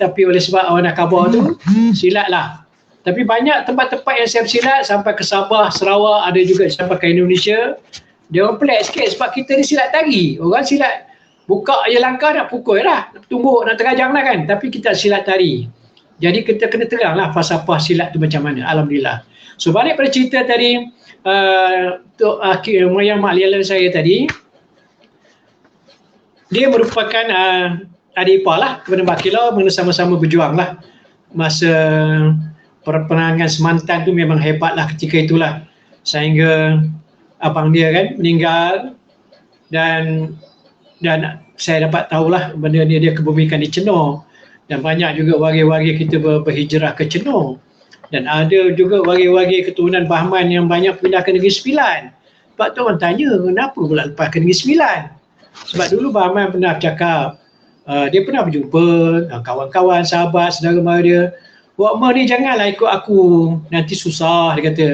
S2: Tapi oleh sebab orang nak khabar tu, silat lah. Tapi banyak tempat-tempat yang saya bersilat sampai ke Sabah, Sarawak, ada juga sampai ke Indonesia. Dia orang pelik sikit sebab kita ni silat tari. Orang silat buka je langkah nak pukul lah, nak tumbuk, nak terajang lah kan. Tapi kita silat tari. Jadi kita kena terang lah falsafah silat tu macam mana. Alhamdulillah. So balik pada cerita tadi, moyang mak lialan saya tadi, dia merupakan adik ipar lah kepada Mbak Kilau, mana sama-sama berjuang lah. Masa peperangan Semantan tu memang hebat lah ketika itulah. Sehingga abang dia kan meninggal, dan saya dapat tahulah benda ni dia kebumikan di Cenor, dan banyak juga warga-warga kita berhijrah ke Cenor, dan ada juga warga-warga keturunan Bahman yang banyak pindah ke Negeri Sembilan. Sebab tu orang tanya kenapa pula lepas ke Negeri Sembilan. Sebab dulu Bahman pernah cakap, dia pernah berjumpa kawan-kawan, sahabat, saudara mara dia, "Wak Ma ni janganlah ikut aku, nanti susah," dia kata.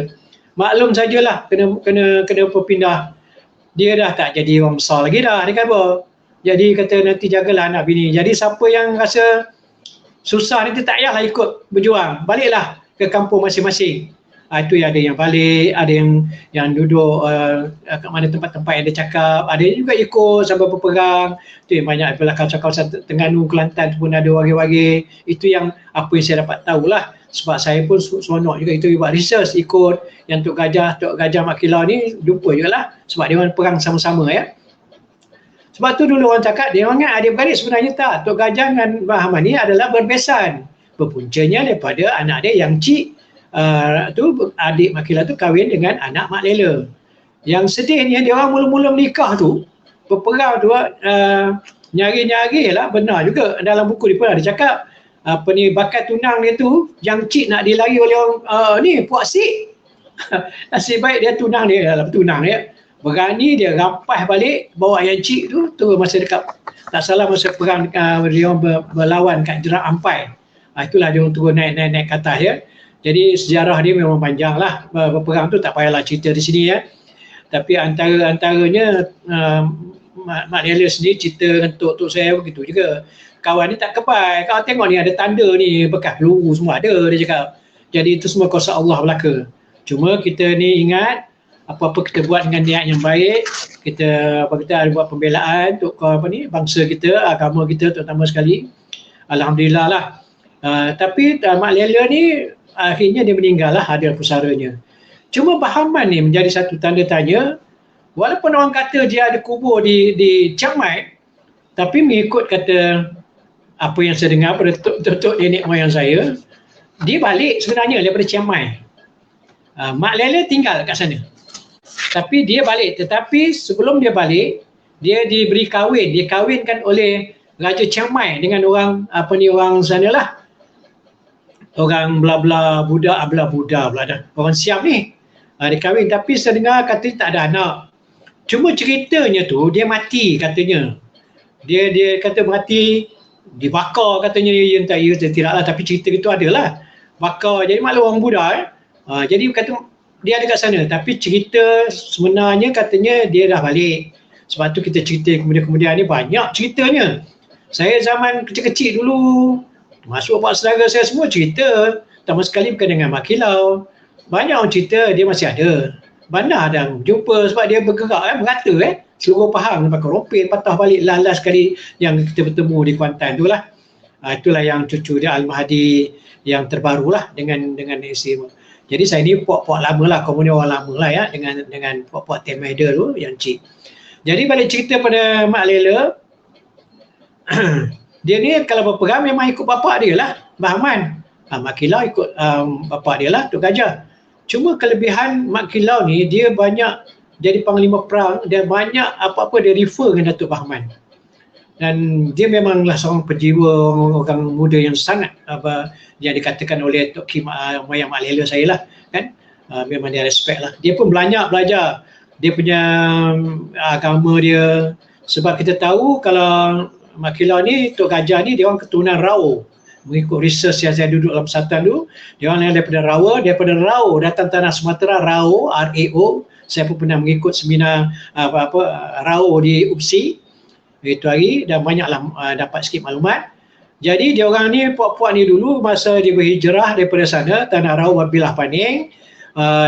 S2: Maklum sajalah kena berpindah. Dia dah tak jadi orang besar lagi dah, dia kata. Jadi kata nanti jagalah anak bini. Jadi siapa yang rasa susah nanti tak payahlah ikut berjuang, baliklah ke kampung masing-masing. Itu ada yang balik, ada yang duduk kat mana tempat-tempat yang dia cakap, ada juga ikut sampai berperang. Itu yang banyak kawasan Terengganu, Kelantan pun ada warga-warga. Itu yang apa yang saya dapat tahulah. Sebab saya pun seronok juga itu buat research, ikut yang Tok Gajah Mak Kilau ni, jumpa juga lah. Sebab dia orang perang sama-sama ya. Sebab tu dulu orang cakap, dia orang ingat adik-beradik, sebenarnya tak. Tok Gajah dengan Bahman ni adalah berbesan. Berpuncanya daripada anak dia yang cik, adik Mak Kilau tu kahwin dengan anak Mak Lela. Yang sedihnya dia orang mula-mula menikah tu, berperang tu, nyari-nyari lah, benar juga. Dalam buku dia pun ada cakap, bakal tunang dia tu, yang cik nak dilari oleh orang puak sik. Nasib baik dia tunang dia, dalam tunang dia berani, dia rampas balik, bawa yang cik tu masa dekat, tak salah masa perang dia orang berlawan kat Jerak Ampai. Itulah dia orang turun naik ke atas ya. Jadi sejarah dia memang panjang lah, berperang tu tak payahlah cerita di sini ya. Tapi antaranya Mak Lela sendiri cerita dengan tok saya begitu juga. Kawan ni tak kepai, kau tengok ni ada tanda ni, bekas peluru semua ada, dia cakap. Jadi itu semua kuasa Allah belaka. Cuma kita ni ingat, apa-apa kita buat dengan niat yang baik, kita ada buat pembelaan untuk bangsa kita, agama kita terutama sekali. Alhamdulillah lah. Tapi Mak Lela ni akhirnya dia meninggal lah, ada pusaranya. Cuma Bahman ni menjadi satu tanda tanya. Walaupun orang kata dia ada kubur di Chiang Mai, tapi mengikut kata apa yang saya dengar pada tok nenek moyang saya, dia balik sebenarnya daripada Chiang Mai. Mak Lela tinggal kat sana. Tapi dia balik, tetapi sebelum dia balik, dia diberi kahwin, dia kahwinkan oleh Raja Chiang Mai dengan orang orang sana lah. Orang bla-bla Buddha pula dah. Orang Siam ni. Dia kahwin tapi saya dengar katanya tak ada anak. Cuma ceritanya tu dia mati katanya. Dia kata mati dibakar katanya, ya tidaklah, tapi cerita itu adalah bakar. Jadi maklum orang Buddha jadi kata dia ada kat sana, tapi cerita sebenarnya katanya dia dah balik. Sebab tu kita cerita kemudian ni banyak ceritanya. Saya zaman kecil-kecil dulu masuk bapak saudara saya semua cerita, pertama sekali bukan dengan Mak Kilau. Banyak orang cerita dia masih ada. Bandar dah jumpa sebab dia bergerak merata seluruh Pahang pakai rompet patah balik last kali yang kita bertemu di Kuantan tu lah. Itulah yang cucu dia Al-Mahdi yang terbaru lah dengan isi. Jadi saya ni puak-puak lama lah, komuniti orang lama lah ya, dengan puak-puak Temeda tu yang cik. Jadi balik cerita pada Mak Lela, dia ni kalau berperang memang ikut bapak dia lah, Bahman. Mak Kilau ikut bapak dia lah, Tok Gajah. Cuma kelebihan Mak Kilau ni, dia banyak jadi panglima perang, dia banyak apa-apa dia refer dengan Datuk Bahman. Dan dia memanglah seorang penjiwa orang muda yang sangat yang dikatakan oleh Tok Kim Mayang Mak Lela saya lah kan. Memang dia respect lah. Dia pun belajar dia punya agama dia, sebab kita tahu kalau Mak Kilau ni, Tok Gajah ni dia orang keturunan Rao. Mengikut research yang saya duduk dalam Persatuan tu, dia orang yang daripada Rao datang tanah Sumatera, Rao, R-A-O. Saya pun pernah mengikut seminar Rao di UPSI itu hari dan banyaklah dapat sikit maklumat. Jadi dia orang ni, puak-puak ni dulu masa dia berhijrah daripada sana tanah Rao Bilah Paning,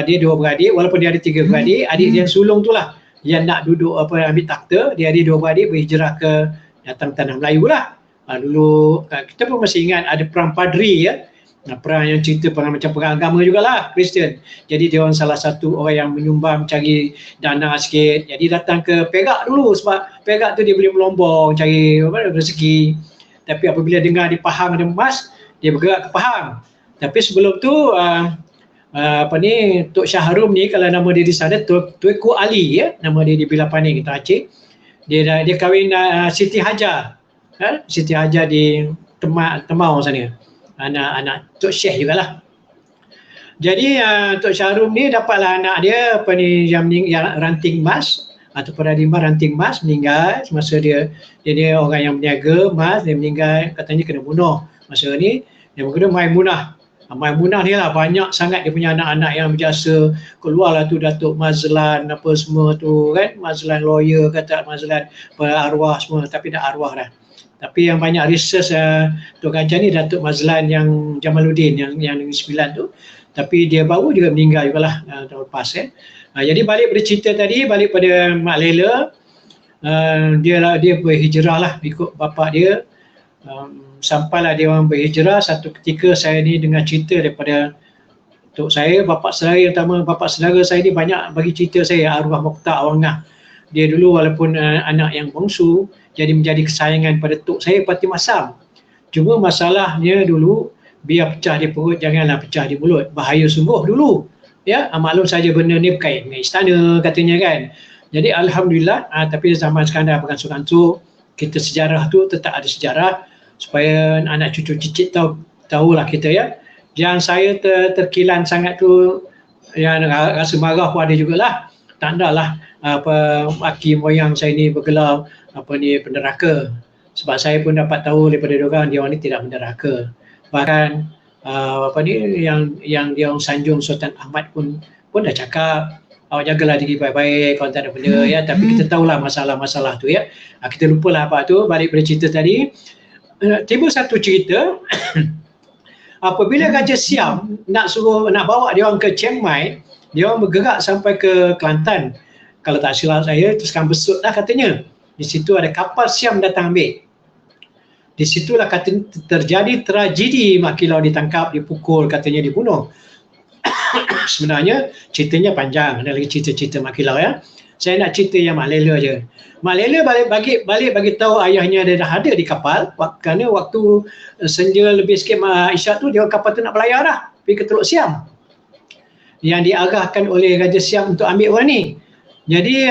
S2: dia 2 beradik, walaupun dia ada 3 beradik, adik dia yang sulung tu lah yang nak duduk ambil takhta. Dia ada 2 beradik berhijrah ke datang tanah Melayu lah. Dulu kita pun masih ingat ada perang Padri ya. Perang yang cerita macam perang agama jugalah, Kristian. Jadi dia orang salah satu orang yang menyumbang cari dana sikit. Jadi datang ke Perak dulu sebab Perak tu dia boleh melombong cari rezeki. Tapi apabila dengar di Pahang ada emas, dia bergerak ke Pahang. Tapi sebelum tu Tok Syahrum ni, kalau nama dia di sana Tuanku Ali ya, nama dia di Bilah Paning kita Aceh. Dia kahwin Siti Hajar. Siti Hajar di Temau sana, anak Tok Syekh jugalah. Jadi Tok Syahrum ni dapatlah anak dia yang ranting emas atau Pradima ranting emas, meninggal semasa dia orang yang berniaga emas. Dia meninggal katanya kena bunuh masa ni. Dia berkena Maimunah ni lah banyak sangat dia punya anak-anak yang berjasa. Keluarlah tu Datuk Mazlan apa semua tu kan, Mazlan lawyer kata, Mazlan arwah semua, tapi dah arwah dah. Tapi yang banyak research Tok Gajah ni Datuk Mazlan yang Jamaluddin yang Negeri Sembilan tu. Tapi dia baru juga meninggal jugalah tahun lepas jadi balik pada cerita tadi, balik pada Mak Lela, dia berhijrah lah ikut bapak dia. Sampailah dia orang berhijrah. Satu ketika saya ni dengar cerita daripada Tok saya, bapak saudara saya ni banyak bagi cerita saya, arwah Mokhtar Awangah. Dia dulu walaupun anak yang bongsu, jadi menjadi kesayangan pada tok saya Pati Masam. Cuma masalahnya dulu, biar pecah di perut janganlah pecah di mulut. Bahaya sungguh dulu. Ya, maklum saja benda ni berkait dengan istana katanya kan. Jadi alhamdulillah, tapi zaman sekarang dah beransur-ansur, kita sejarah tu tetap ada sejarah supaya anak cucu cicit tahulah kita ya. Yang saya terkilan sangat tu, yang rasa marah pun ada jugalah. Tak adalah aki moyang saya ni bergelar penderaka. Sebab saya pun dapat tahu daripada dia orang ni tidak penderaka. Bahkan yang dia orang sanjung Sultan Ahmad pun dah cakap, awak jagalah diri baik-baik kalau tak ada benda ya. Tapi kita tahulah masalah-masalah tu ya. Kita lupalah apa tu. Balik pada cerita tadi, tiba satu cerita apabila Gajah Siam nak bawa dia orang ke Chiang Mai, dia orang bergerak sampai ke Kelantan. Kalau tak silap saya, teruskan besut lah katanya. Di situ ada kapal Siam datang ambil. Di situlah katanya terjadi tragedi Mak Kilau ditangkap, dipukul, katanya dibunuh. Sebenarnya ceritanya panjang, ada lagi cerita-cerita Mak Kilau ya. Saya nak cerita yang Mak Lela je. Mak Lela balik bagi tahu ayahnya dia dah ada di kapal, kerana waktu senja lebih sikit isyak tu, dia kapal tu nak berlayar dah pergi ke Teluk Siam yang diarahkan oleh Raja Siam untuk ambil orang ni. Jadi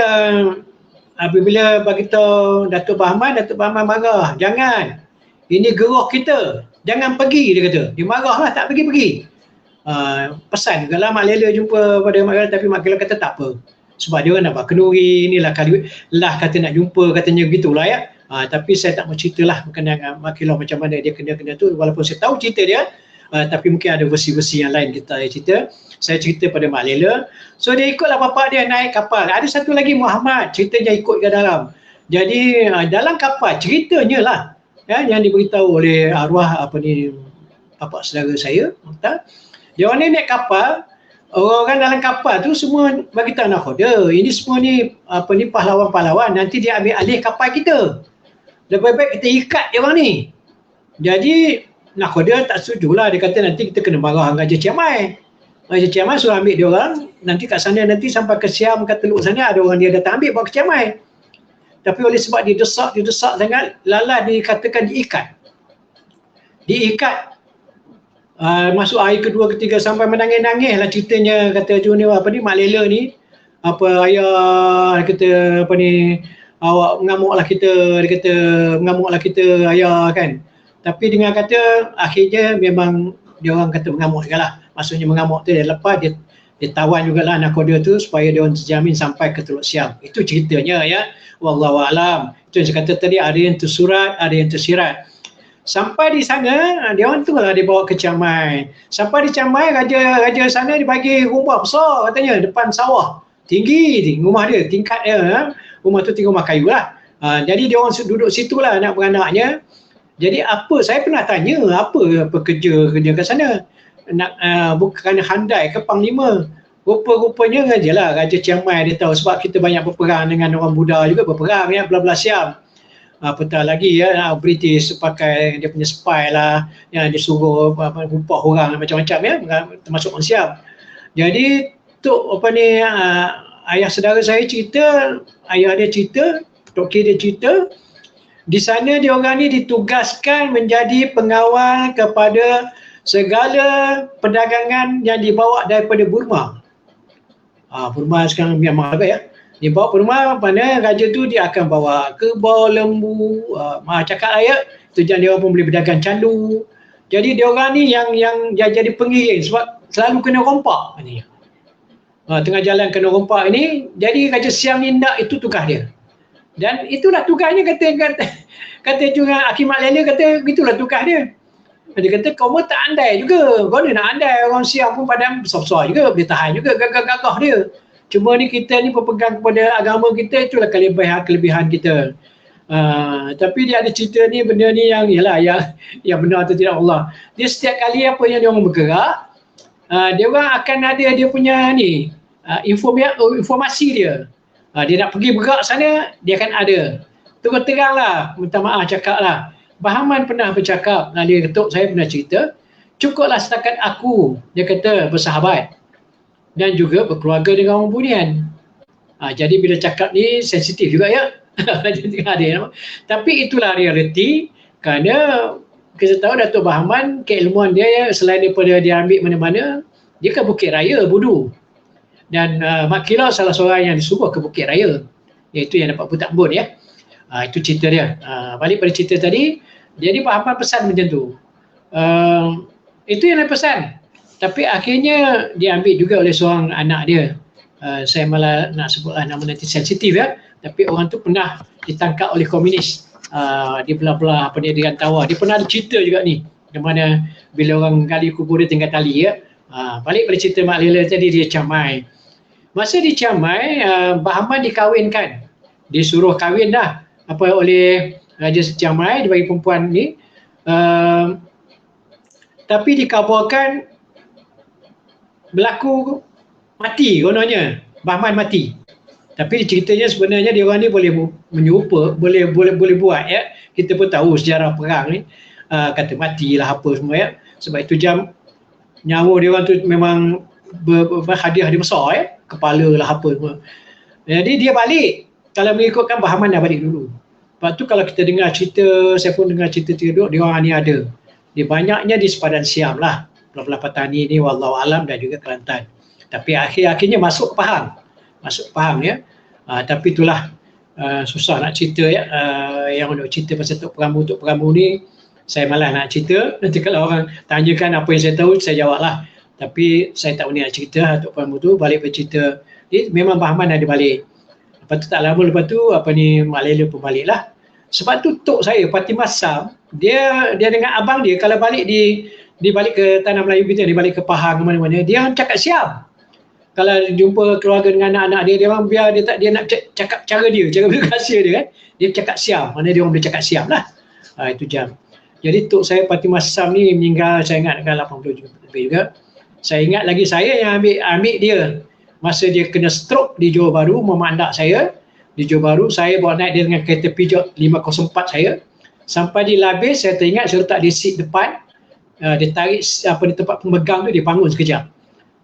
S2: apabila bagi tahu Datuk Bahman marah, jangan, ini geruh kita, jangan pergi, dia kata. Dia marah lah, tak pergi. pesan juga lah Mak Lela jumpa pada Mak Lela, tapi Mak Lela kata tak apa. Sebab dia orang nak buat kenduri, inilah kali lah kata nak jumpa, katanya begitulah ya. Tapi saya tak mau ceritalah berkenaan dengan Mak Lela macam mana dia kena tu, walaupun saya tahu cerita dia. Tapi mungkin ada versi-versi yang lain kita cerita. Saya cerita pada Mak Lela. So dia ikutlah bapa dia naik kapal. Ada satu lagi Muhammad, ceritanya ikut ke dalam. Jadi dalam kapal ceritanya lah ya, yang diberitahu oleh arwah bapa saudara saya. Dia orang ni naik kapal, orang dalam kapal tu semua bagi tahu nakhoda. Ini semua ni pahlawan-pahlawan, nanti dia ambil alih kapal kita. Lebih baik kita ikat dia orang ni. Jadi nakhoda tak setujulah, dia kata nanti kita kena marah dengan Raja Chiang Raja Chiang suruh ambil dia orang, nanti kat sana nanti sampai ke Siam, kat Teluk sana ada orang dia datang ambil bawa ke Chiang Mai. Tapi oleh sebab dia desak sangat, lalah dikatakan diikat. Masuk hari kedua, ketiga sampai menangis-nangis lah ceritanya, kata Mak Lela ni, ayah kata awak mengamuklah kita, dia kata mengamuklah kita ayah kan. Tapi dengan kata akhirnya memang dia orang kata mengamuk juga lah. Maksudnya mengamuk tu dia lepas, dia tawan jugalah nakhoda tu supaya dia orang terjamin sampai ke Teluk Siam. Itu ceritanya ya. Wallahu a'lam. Itu yang saya kata tadi, ada yang tersurat, ada yang tersirat. Sampai di sana, dia orang tu lah dibawa ke Chiang Mai. Sampai di Chiang Mai, raja sana dia bagi rumah besar katanya, depan sawah. Tinggi rumah dia, tingkat dia. Rumah tu tinggal rumah kayu lah. Jadi dia orang duduk situ lah anak beranaknya. Jadi saya pernah tanya apa kerja kat sana. Bukan handai ke panglima. Rupa-rupanya je lah Raja Chiang Mai dia tahu, sebab kita banyak berperang dengan orang Buddha juga, berperang ya, belah-belah Siam. Apatah lagi ya, British pakai dia punya spy lah, yang dia suruh upah orang macam-macam ya, termasuk orang Siam. Jadi tu ayah saudara saya cerita, ayah dia cerita, Tok K dia cerita, di sana dia orang ni ditugaskan menjadi pengawal kepada segala perdagangan yang dibawa daripada Burma. Burma sekarang Myanmar ya. Dia bawa Burma, mana raja tu dia akan bawa kerbau, lembu, cakap ayat, tu jangan dia orang pun boleh berdagang candu. Jadi dia orang ni yang jadi pengiring sebab selalu kena rompak ni. Tengah jalan kena rompak ini, jadi Raja Siam ni nak, itu tugas dia. Dan itulah tugasnya, kata juga Hakim Mak Lela, kata itulah tugas dia. Dia kata kau tak andai juga, kau ni nak andai, orang Siam pun padang besar-besar juga, boleh tahan juga gagah-gagah dia. Cuma ni kita ni berpegang kepada agama kita, itulah kelebihan kita. Tapi dia ada cerita ni, benda ni yang yang benar atau tidak Allah. Dia setiap kali apa yang dia orang bergerak, dia orang akan ada dia punya ni informasi dia. Dia nak pergi bergerak sana, dia akan ada. Terus terang lah, minta maaf cakap lah. Bahaman pernah bercakap, dia ketuk saya pernah cerita, cukuplah setakat aku, dia kata bersahabat dan juga berkeluarga dengan orang Bunian. Jadi bila cakap ni sensitif juga ya. Tapi itulah realiti, kerana kita tahu Datuk Bahaman keilmuan dia selain daripada dia ambil mana-mana, dia ke Bukit Raya Budu. Dan Mak Kilau salah seorang yang disuruh ke Bukit Raya, iaitu yang dapat Putak Embun ya. Itu cerita dia. Balik pada cerita tadi, jadi Bahaman pesan macam tu. Itu yang dia pesan. Tapi akhirnya dia ambil juga oleh seorang anak dia. Saya malah nak sebutlah nama nanti sensitif ya. Tapi orang tu pernah ditangkap oleh komunis. Di belah-belah di Rantau. Dia pernah ada cerita juga ni. Di mana bila orang gali kubur dia tinggal tali ya. Balik pada cerita Mak Lela tadi, dia Chiang Mai. Masa di Chiang Mai, Bahaman dikahwinkan. Disuruh kahwin dah oleh Raja Chiang Mai, dia bagi perempuan ni. Tapi dikabarkan berlaku mati kononnya, Bahaman mati. Tapi ceritanya sebenarnya dia orang ni boleh menyerupa, boleh buat ya. Kita pun tahu sejarah perang ni, kata matilah apa semua ya. Sebab itu nyawa dia orang tu memang hadiah dia besar ya, kepala lah apa semua. Jadi dia balik, kalau mengikutkan Bahaman dah balik dulu. Lepas tu kalau kita dengar cerita, saya pun dengar cerita dia orang ni ada. Dia banyaknya di sepadan Siam lah, belah-belah Patani ni, wallahu alam, dan juga Kelantan. Tapi akhirnya masuk faham ya. Tapi itulah susah nak cerita ya. Yang nak cerita pasal Tok Pramu ni, saya malas nak cerita. Nanti kalau orang tanyakan apa yang saya tahu, saya jawab lah. Tapi saya tak boleh nak cerita Datuk Puan tu balik bercerita. Dia memang Bahman ada balik. Lepas tu tak lama lepas tu Mak Lela pun balik lah. Sebab tu tok saya Fatimah Sam, dia dengan abang dia kalau balik di balik ke tanah Melayu kita, dia balik ke Pahang ke mana-mana, dia orang cakap Siam. Kalau jumpa keluarga dengan anak-anak dia, dia orang biar dia nak cakap cara berkasih dia kan. Dia cakap Siam, mana dia orang boleh cakap Siam lah. Itu jam. Jadi tok saya Fatimah Sam ni meninggal, saya ingat dekat 80 lebih juga. Saya ingat lagi saya yang ambil dia masa dia kena stroke di Johor Bahru, mama anak saya di Johor Bahru. Saya bawa naik dia dengan kereta Peugeot 504 saya sampai di Labis. Saya teringat saya letak di seat depan, dia tarik di tempat pemegang tu, dia bangun sekejap.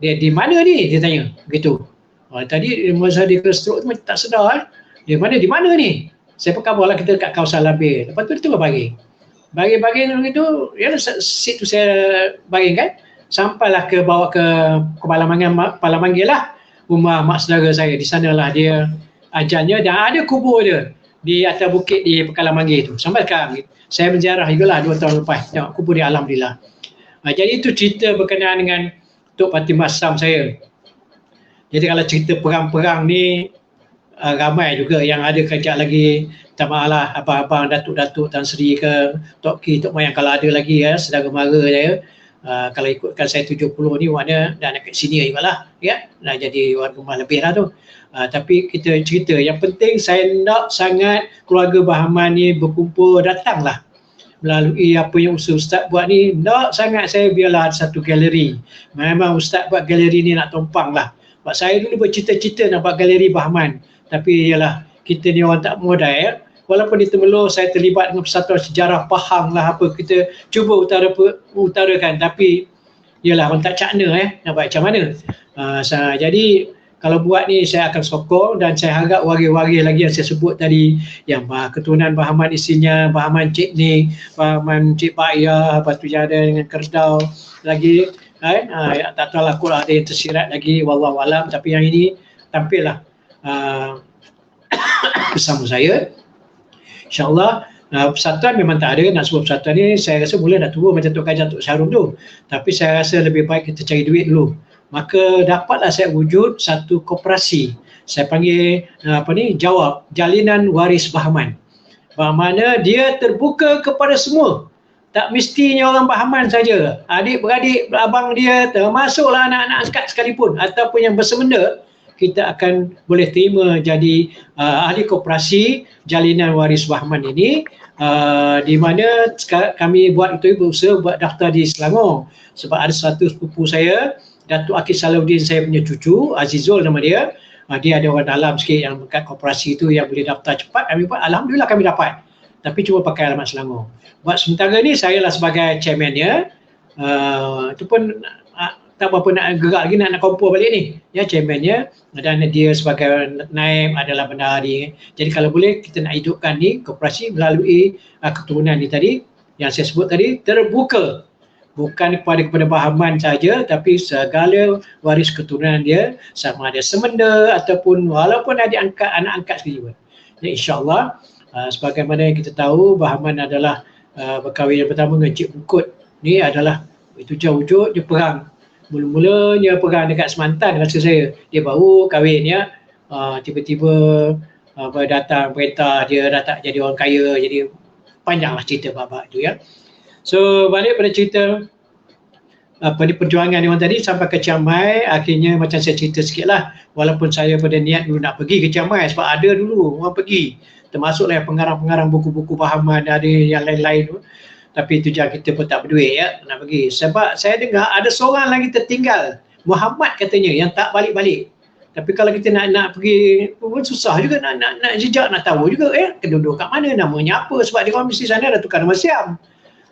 S2: Dia di mana ni, dia tanya begitu. Tadi masa dia kena stroke tu tak sedar dia di mana ni. Saya pun kabarlah kita dekat kawasan Labis. Lepas tu dia tengah bagi begitu ya, seat tu saya baring kan. Sampailah bawa ke Palamanggil lah, rumah mak saudara saya. Di sanalah dia ajalnya, dan ada kubur dia di atas bukit di Palamanggil tu. Sampai sekarang saya menziarah jugalah 2 tahun lepas, tengok kubur dia, alhamdulillah. Jadi itu cerita berkenaan dengan Tok Fatimah Sam saya. Jadi kalau cerita perang-perang ni ramai juga yang ada kejap lagi. Tak maaf lah abang-abang, datuk-datuk Tan Sri ke Tok Ki, Tok Mayang kalau ada lagi ya, saudara mara saya. Kalau ikutkan saya 70 ni makna dah nak kat sini juga lah ya, dah jadi orang rumah lebih lah tu. Tapi kita cerita, yang penting saya nak sangat keluarga Bahman ni berkumpul, datanglah melalui apa yang Ustaz buat ni. Nak sangat saya biarlah ada satu galeri. Memang Ustaz buat galeri ni nak tumpang lah. Sebab saya dulu bercita-cita nak buat galeri Bahman, tapi ialah kita ni orang tak modal ya. Walaupun di Temelloh saya terlibat dengan Persatuan Sejarah Pahang lah apa, kita cuba utarakan, tapi ialah orang tak cakna nak buat macam mana. Jadi kalau buat ni saya akan sokong, dan saya harap waris-waris lagi yang saya sebut tadi, yang keturunan Bahman isinya Bahman Cik Nik, Bahman Cik Baya, lepas tu ada dengan Kerdau lagi tak tahu lah kot ada yang tersirat lagi, wallahualam. Tapi yang ini tampillah bersama saya. InsyaAllah persatuan memang tak ada. Nak sebut persatuan ni saya rasa mula dah tua macam Tok Kajar, Tok Syarum tu. Tapi saya rasa lebih baik kita cari duit dulu. Maka dapatlah saya wujud satu koperasi. Saya panggil jawab Jalinan Waris Bahman. Bermakna dia terbuka kepada semua. Tak mestinya orang Bahman saja. Adik-beradik, abang dia, termasuklah anak-anak angkat sekalipun ataupun yang bersemenda, kita akan boleh terima jadi ahli koperasi Jalinan Waris Bahman ini, di mana kami berusaha buat daftar di Selangor. Sebab ada satu sepupu saya, Datuk Akid Salahuddin, saya punya cucu, Azizul nama dia. Dia ada orang dalam sikit yang dekat koperasi itu yang boleh daftar cepat. Kami buat, alhamdulillah kami dapat. Tapi cuma pakai alamat Selangor. Buat sementara ni saya lah sebagai chairman-nya. Itu pun tak berapa nak gerak lagi, nak kumpul balik ni ya, chairman-nya, dan dia sebagai naib adalah bendahari. Jadi kalau boleh kita nak hidupkan ni koperasi melalui keturunan ni tadi yang saya sebut tadi, terbuka bukan kepada Bahman saja, tapi segala waris keturunan dia, sama ada semenda ataupun walaupun ada anak angkat sekali pun. Ya, insya-Allah sebagaimana yang kita tahu, Bahman adalah berkahwin yang pertama dengan Cik Bukut. Ni adalah itu wujud dia perang. Mula-mulanya perang dekat Semantan rasa saya. Dia baru kahwin ya. Tiba-tiba datang perintah dia dah tak jadi orang kaya. Jadi panjanglah cerita bab-bab itu ya. So balik pada cerita perjuangan dia orang tadi sampai ke Chiang Mai. Akhirnya macam saya cerita sikit lah. Walaupun saya pada niat dulu nak pergi ke Chiang Mai sebab ada dulu orang pergi. Termasuklah yang pengarang-pengarang buku-buku Bahman, ada yang lain-lain tu. Tapi itu jangan, kita pun tak berduit ya nak pergi. Sebab saya dengar ada seorang lagi tertinggal, Muhammad katanya, yang tak balik-balik. Tapi kalau kita nak pergi pun susah juga nak jejak, nak tahu juga duduk kat mana, namanya apa, sebab dia orang mesti sana dah tukar nama Siam.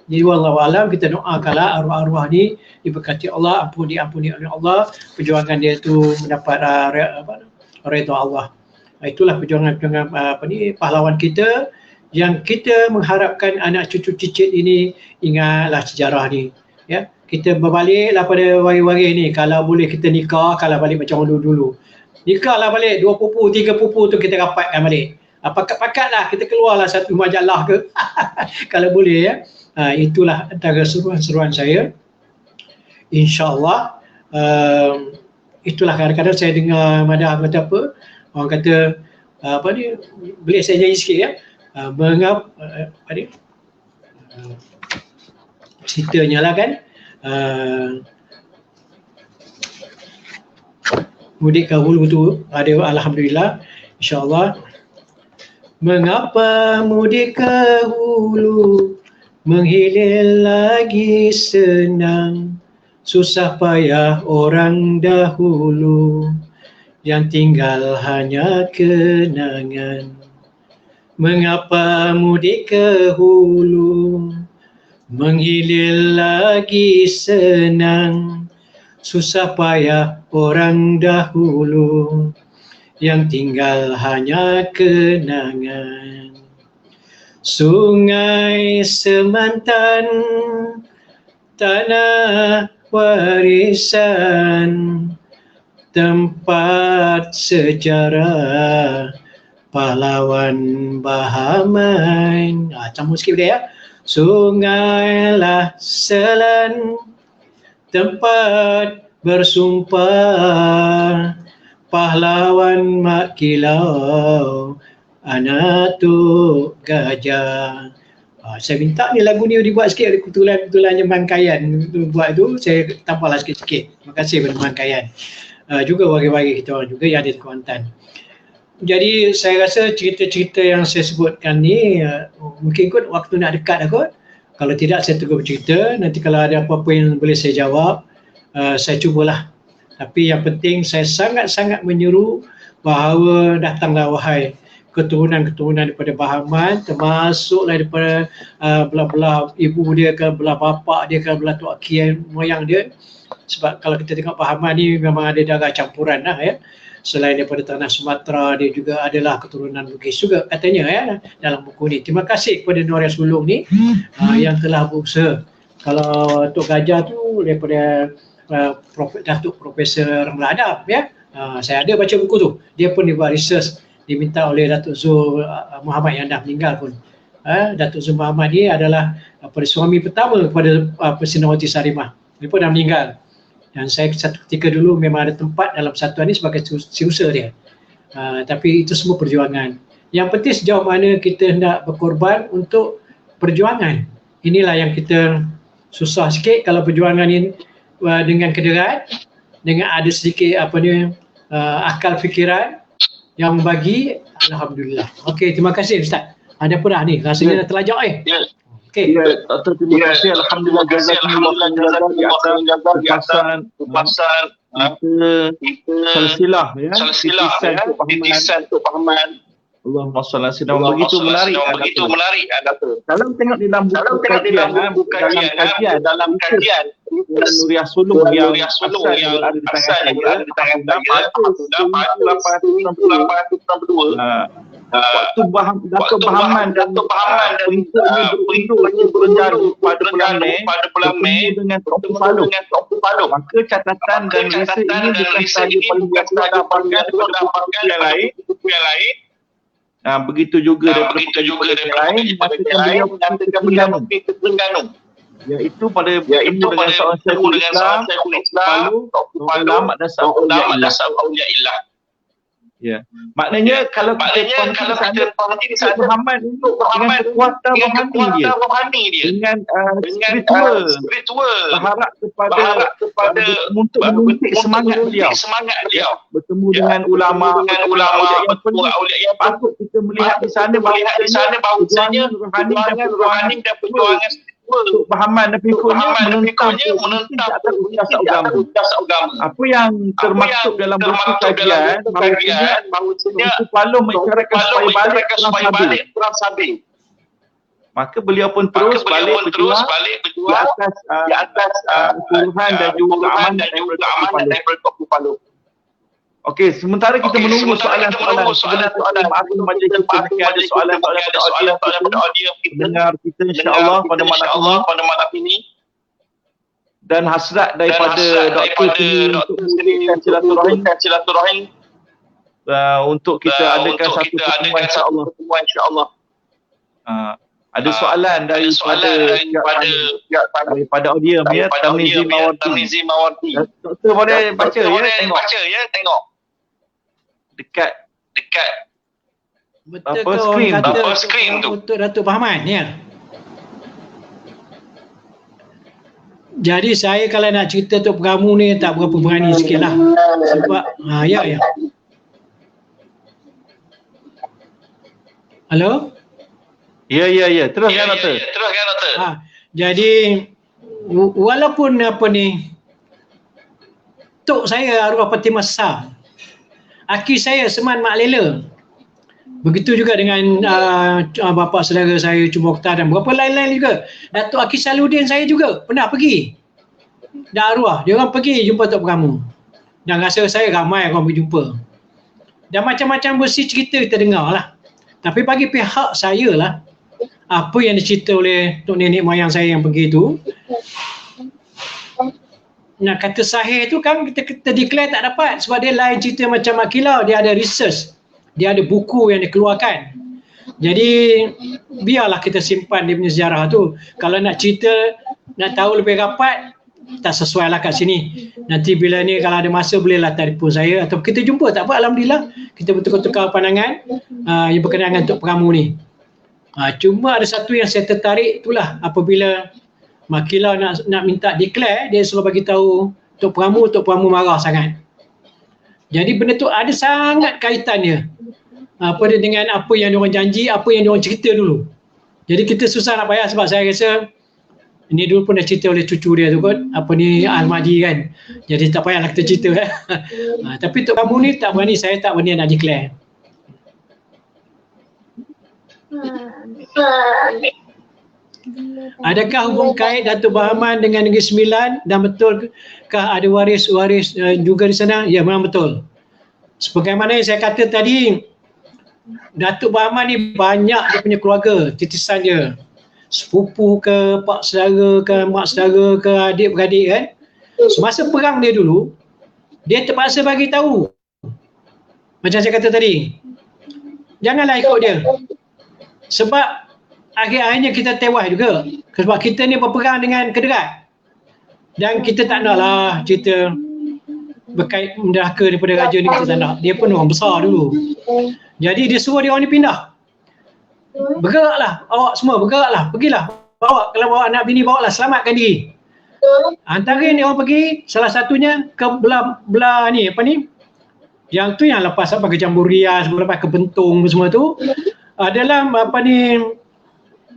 S2: Jadi wallahualam, kita doakanlah arwah-arwah ni diberkati Allah, ampuni oleh Allah, perjuangan dia tu mendapat redha Allah. Itulah perjuangan pahlawan kita, yang kita mengharapkan anak cucu cicit ini ingatlah sejarah ni ya. Kita berbaliklah pada waris-waris ni, kalau boleh kita nikah, kalau balik macam orang dulu. Nikahlah balik 2 pupu 3 pupu tu kita rapatkan balik. Pakat-pakatlah kita keluarlah satu majalah ke kalau boleh ya. Itulah antara seruan-seruan saya. InsyaAllah itulah kadang-kadang saya dengar madah kata apa, orang kata apa ni, boleh saya nyanyi sikit ya, apa ni, ceritanya lah kan, mudik ke hulu tu ada, alhamdulillah, insyaAllah. Mengapa mudik ke hulu, menghilir lagi senang, susah payah orang dahulu, yang tinggal hanya kenangan. Mengapa mudik ke hulu, menghilir lagi senang, susah payah orang dahulu, yang tinggal hanya kenangan. Sungai Semantan, tanah warisan, tempat sejarah pahlawan Bahaman. Campur sikit boleh ya. Sungai lah Selan, tempat bersumpah pahlawan Mak Kilau, anak Tok Gajah. Saya minta ni lagu ni dibuat sikit, kebetulan Mangkayan buat tu, saya tambahlah sikit-sikit. Terima kasih kepada Mangkayan. Juga warga-warga kita orang juga yang ada di Kuantan. Jadi saya rasa cerita-cerita yang saya sebutkan ni mungkin kot waktu nak dekat dah kot. Kalau tidak saya terus bercerita, nanti kalau ada apa-apa yang boleh saya jawab, saya cubalah. Tapi yang penting saya sangat-sangat menyeru bahawa datanglah wahai keturunan-keturunan daripada Bahaman, termasuklah daripada belah-belah ibu dia ke, belah bapa dia ke, belah tok kiai moyang dia. Sebab kalau kita tengok Bahaman ni memang ada darah campuran lah ya. Selain daripada tanah Sumatera, dia juga adalah keturunan Bugis juga katanya ya dalam buku ni. Terima kasih kepada Noria Sulung ni yang telah berusaha. Kalau Tok Gajah tu daripada Datuk Profesor Ramlah Adab ya. Saya ada baca buku tu. Dia pun dibuat research, diminta oleh Datuk Zul Muhammad yang dah meninggal pun. Datuk Zul Muhammad ni adalah suami pertama kepada Persinawati Sarimah. Dia pun dah meninggal. Dan saya satu ketika dulu memang ada tempat dalam persatuan ni sebagai siuser dia. Tapi itu semua perjuangan. Yang penting sejauh mana kita hendak berkorban untuk perjuangan. Inilah yang kita susah sikit kalau perjuangan ini dengan kederat, dengan ada sedikit akal fikiran yang membagi, alhamdulillah. Okey, terima kasih Ustaz. Ada apa dah ni? Rasanya dah terlajak Okey.
S1: Ya, Doktor, terima kasih. Alhamdulillah, jazakumullah di atas kepasan silsilah ya. Titisan untuk pahaman. Allahumma salli ala sayyidina Muhammad. Begitu menarik Doktor. Kalau tengok di dalam buku kajian dalam kajian Noria Sulung yang ada di tangan saya, pada 862 waktu Datuk Bahaman dan pengikutnya berjalan pada bulan Mei dengan Tok Palu. Maka catatan dan riset ini bukan sahaja paling dapatkan yang lain. Begitu juga daripada pekerja-pekerja yang lain menyatakan beliau pergi ke Terengganu, iaitu pada bertemu dengan seorang Syekhul Islam, ulama dan seorang Aulia Illah. Ya, maknanya kalau kita perhati di sana Muhammad dengan kekuatan rohani dia, dengan spiritual berharap kepada untuk memuntik semangat beliau bertemu dengan ulama yang patut kita melihat di sana bahawasanya rohani dan perjuangan untuk Bahaman dan pengikutnya menentang agama. Apa yang termaktub dalam buku kajian bahawasanya Tok Palu mengisyaratkan supaya balik perang Sabir. Maka beliau pun terus balik berjuang di atas Tuhan dan juga keamanan daripada Tok Palu. Okey, sementara kita menunggu soalan-soalan maklum majlis kita, ada soalan-soalan pada audio dengar kita insya-Allah pada malam ini. Dan hasrat daripada Dr. sini untuk memulihkan silaturahim untuk kita adakan satu pertemuan insya-Allah. Ada soalan daripada daripada audiens ya, Tarmizi Mawardi. Doktor boleh baca ya, tengok. Dekat
S2: Betul
S1: apa,
S2: ke
S1: skrin
S2: orang
S1: tu?
S2: kata
S3: Skrin tu.
S2: untuk Datuk Bahman ya. Jadi saya kalau nak cerita Tok Pramu ni tak berapa berani sikit lah. Sebab ya. Halo?
S1: Ya. Teruskan doktor.
S2: Jadi walaupun apa ni Tok saya arwah Fatimah Sah, aki saya Seman Mak Lela. Begitu juga dengan bapa saudara saya Cuma Oktar dan beberapa lain-lain juga. Datuk Aki Saludin saya juga pernah pergi. Dah arwah, dia orang pergi jumpa Tok Pramu. Dan rasa saya ramai orang pergi jumpa. Dan macam-macam versi cerita kita dengar lah. Tapi bagi pihak saya lah, apa yang dicerita oleh tok nenek moyang saya yang pergi tu, nak kata sahih tu kan kita declare tak dapat sebab dia lain cerita macam Mak Kilau, dia ada research, dia ada buku yang dikeluarkan. Jadi biarlah kita simpan dia punya sejarah tu. Kalau nak cerita, nak tahu lebih rapat, tak sesuai lah kat sini. Nanti bila ni kalau ada masa bolehlah telefon saya atau kita jumpa, tak apa, alhamdulillah kita bertukar-tukar pandangan yang berkenaan dengan Tok Pramu ni. Cuma ada satu yang saya tertarik itulah apabila Mak Kilau nak minta declare, dia selalu bagi tahu Tok Pramu marah sangat. Jadi benda tu ada sangat kaitannya dengan apa yang diorang janji, apa yang diorang cerita dulu. Jadi kita susah nak payah sebab saya rasa ini dulu pun dah cerita oleh cucu dia tu kot, Al-Mahdi kan. Jadi tak payahlah kita cerita tapi Tok Pramu ni tak berani, saya tak berani nak declare. Adakah hubung kait Datuk Bahman dengan Negeri Sembilan dan betulkah ada waris-waris juga di sana? Ya, memang betul. Sebagaimana yang saya kata tadi, Datuk Bahman ni banyak dia punya keluarga, titisan dia. Sepupu ke, pak saudara ke, mak saudara ke, adik-beradik kan. Semasa perang dia dulu, dia terpaksa bagi tahu. Macam saya kata tadi, janganlah ikut dia. Sebab akhir-akhirnya kita tewas juga. Sebab kita ni berperang dengan kederat. Dan kita tak naklah cerita berkait menderhaka daripada raja ni, kita tak nak. Dia pun orang besar dulu. Jadi dia suruh dia orang ni pindah. Bergeraklah, awak semua bergeraklah, pergilah. Bawa, kalau bawa anak bini, bawa lah, selamatkan diri. Antara ni orang pergi, salah satunya ke belah ni, apa ni? Yang tu yang lepas ke Jambu Rias, lepas ke Bentong semua tu, adalah apa ni,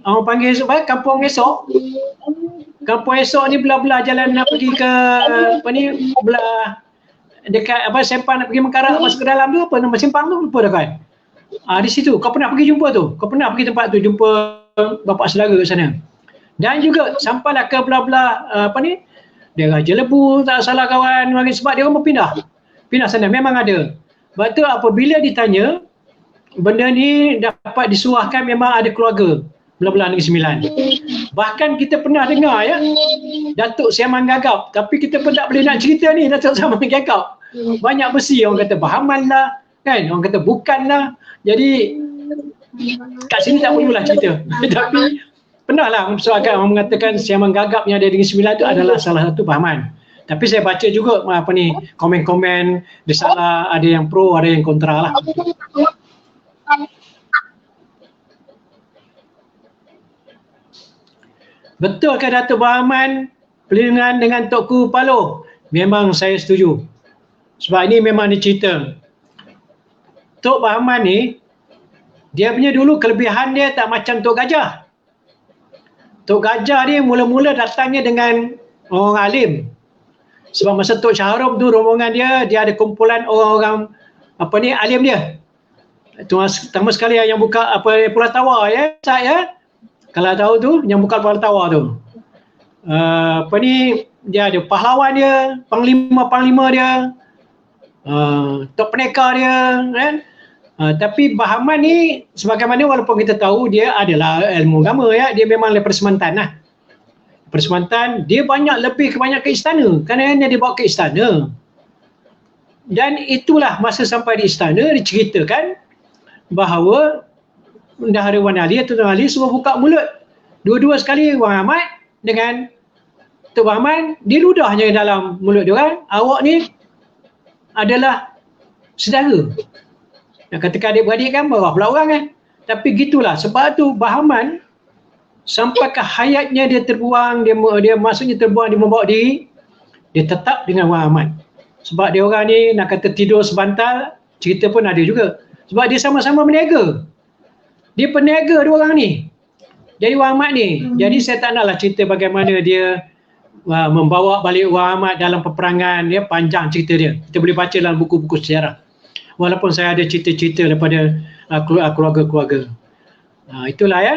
S2: orang panggil Kampung Esok. Kampung Esok ni belah-belah jalan nak pergi ke apa ni, belah dekat apa Sempang nak pergi Mengkarak masuk ke dalam tu, apa nama Sempang tu, lupa dah kan. Di situ kau pernah pergi jumpa tu, kau pernah pergi tempat tu jumpa bapa saudara kat sana. Dan juga sampailah ke belah-belah apa ni, dia Raja Lebu tak salah kawan, sebab dia orang berpindah sana, memang ada. Sebab tu apabila ditanya, benda ni dapat disuahkan memang ada keluarga belah-belah Negeri Sembilan. Bahkan kita pernah dengar ya, Datuk Siaman Gagap, tapi kita pun tak boleh nak cerita ni Datuk Siaman Gagap. Banyak besi, orang kata Bahman lah kan, orang kata bukan lah. Jadi kat sini tak perlulah cerita. Tapi pernah lah soalkan orang mengatakan Siaman Gagap yang ada di Negeri Sembilan tu adalah salah satu Bahman. Tapi saya baca juga apa ni, komen-komen dia salah, ada yang pro, ada yang kontra lah. Betulkah Datuk Bahman perlindungan dengan Tokku Paloh? Memang saya setuju. Sebab ini memang dicerita. Tok Bahman ni, dia punya dulu kelebihan dia tak macam Tok Gajah. Tok Gajah ni mula-mula datangnya dengan orang alim. Sebab masa Tok Syaharum tu rombongan dia ada kumpulan orang-orang apa ni, alim dia. Pertama sekali yang buka apa Pulau Tawar ya, saya kalau tahu tu yang buka Pulau Tawar tu. Apa ni, dia ada pahlawan dia, panglima dia, Tok Pendekar dia kan. Tapi Bahman ni sebagaimana walaupun kita tahu dia adalah ilmu agama ya, dia memang daripada Semantan lah. Persemantan dia lebih ke istana, kerana dia bawa ke istana. Dan itulah masa sampai di istana diceritakan bahawa Bendahara Wan Ali atau Tuan Ali suruh buka mulut. Dua-dua sekali Wan Ahmad dengan Tok Bahman diludahnya dalam mulut dia orang. Awak ni adalah saudara. Nak katakan adik-beradik kan marah pula orang kan. Tapi gitulah, sebab tu Bahman sampai ke hayatnya dia terbuang, dia maksudnya terbuang, dia membawa diri, dia tetap dengan Wan Ahmad. Sebab dia orang ni nak kata tidur sebantal, cerita pun ada juga. Sebab dia sama-sama berniaga. Dia peniaga dua orang ni. Jadi Wan Ahmad ni, jadi saya tak naklah cerita bagaimana dia membawa balik Wan Ahmad dalam peperangan, dia panjang cerita dia. Kita boleh baca dalam buku-buku sejarah. Walaupun saya ada cerita-cerita daripada keluarga-keluarga. Itulah ya.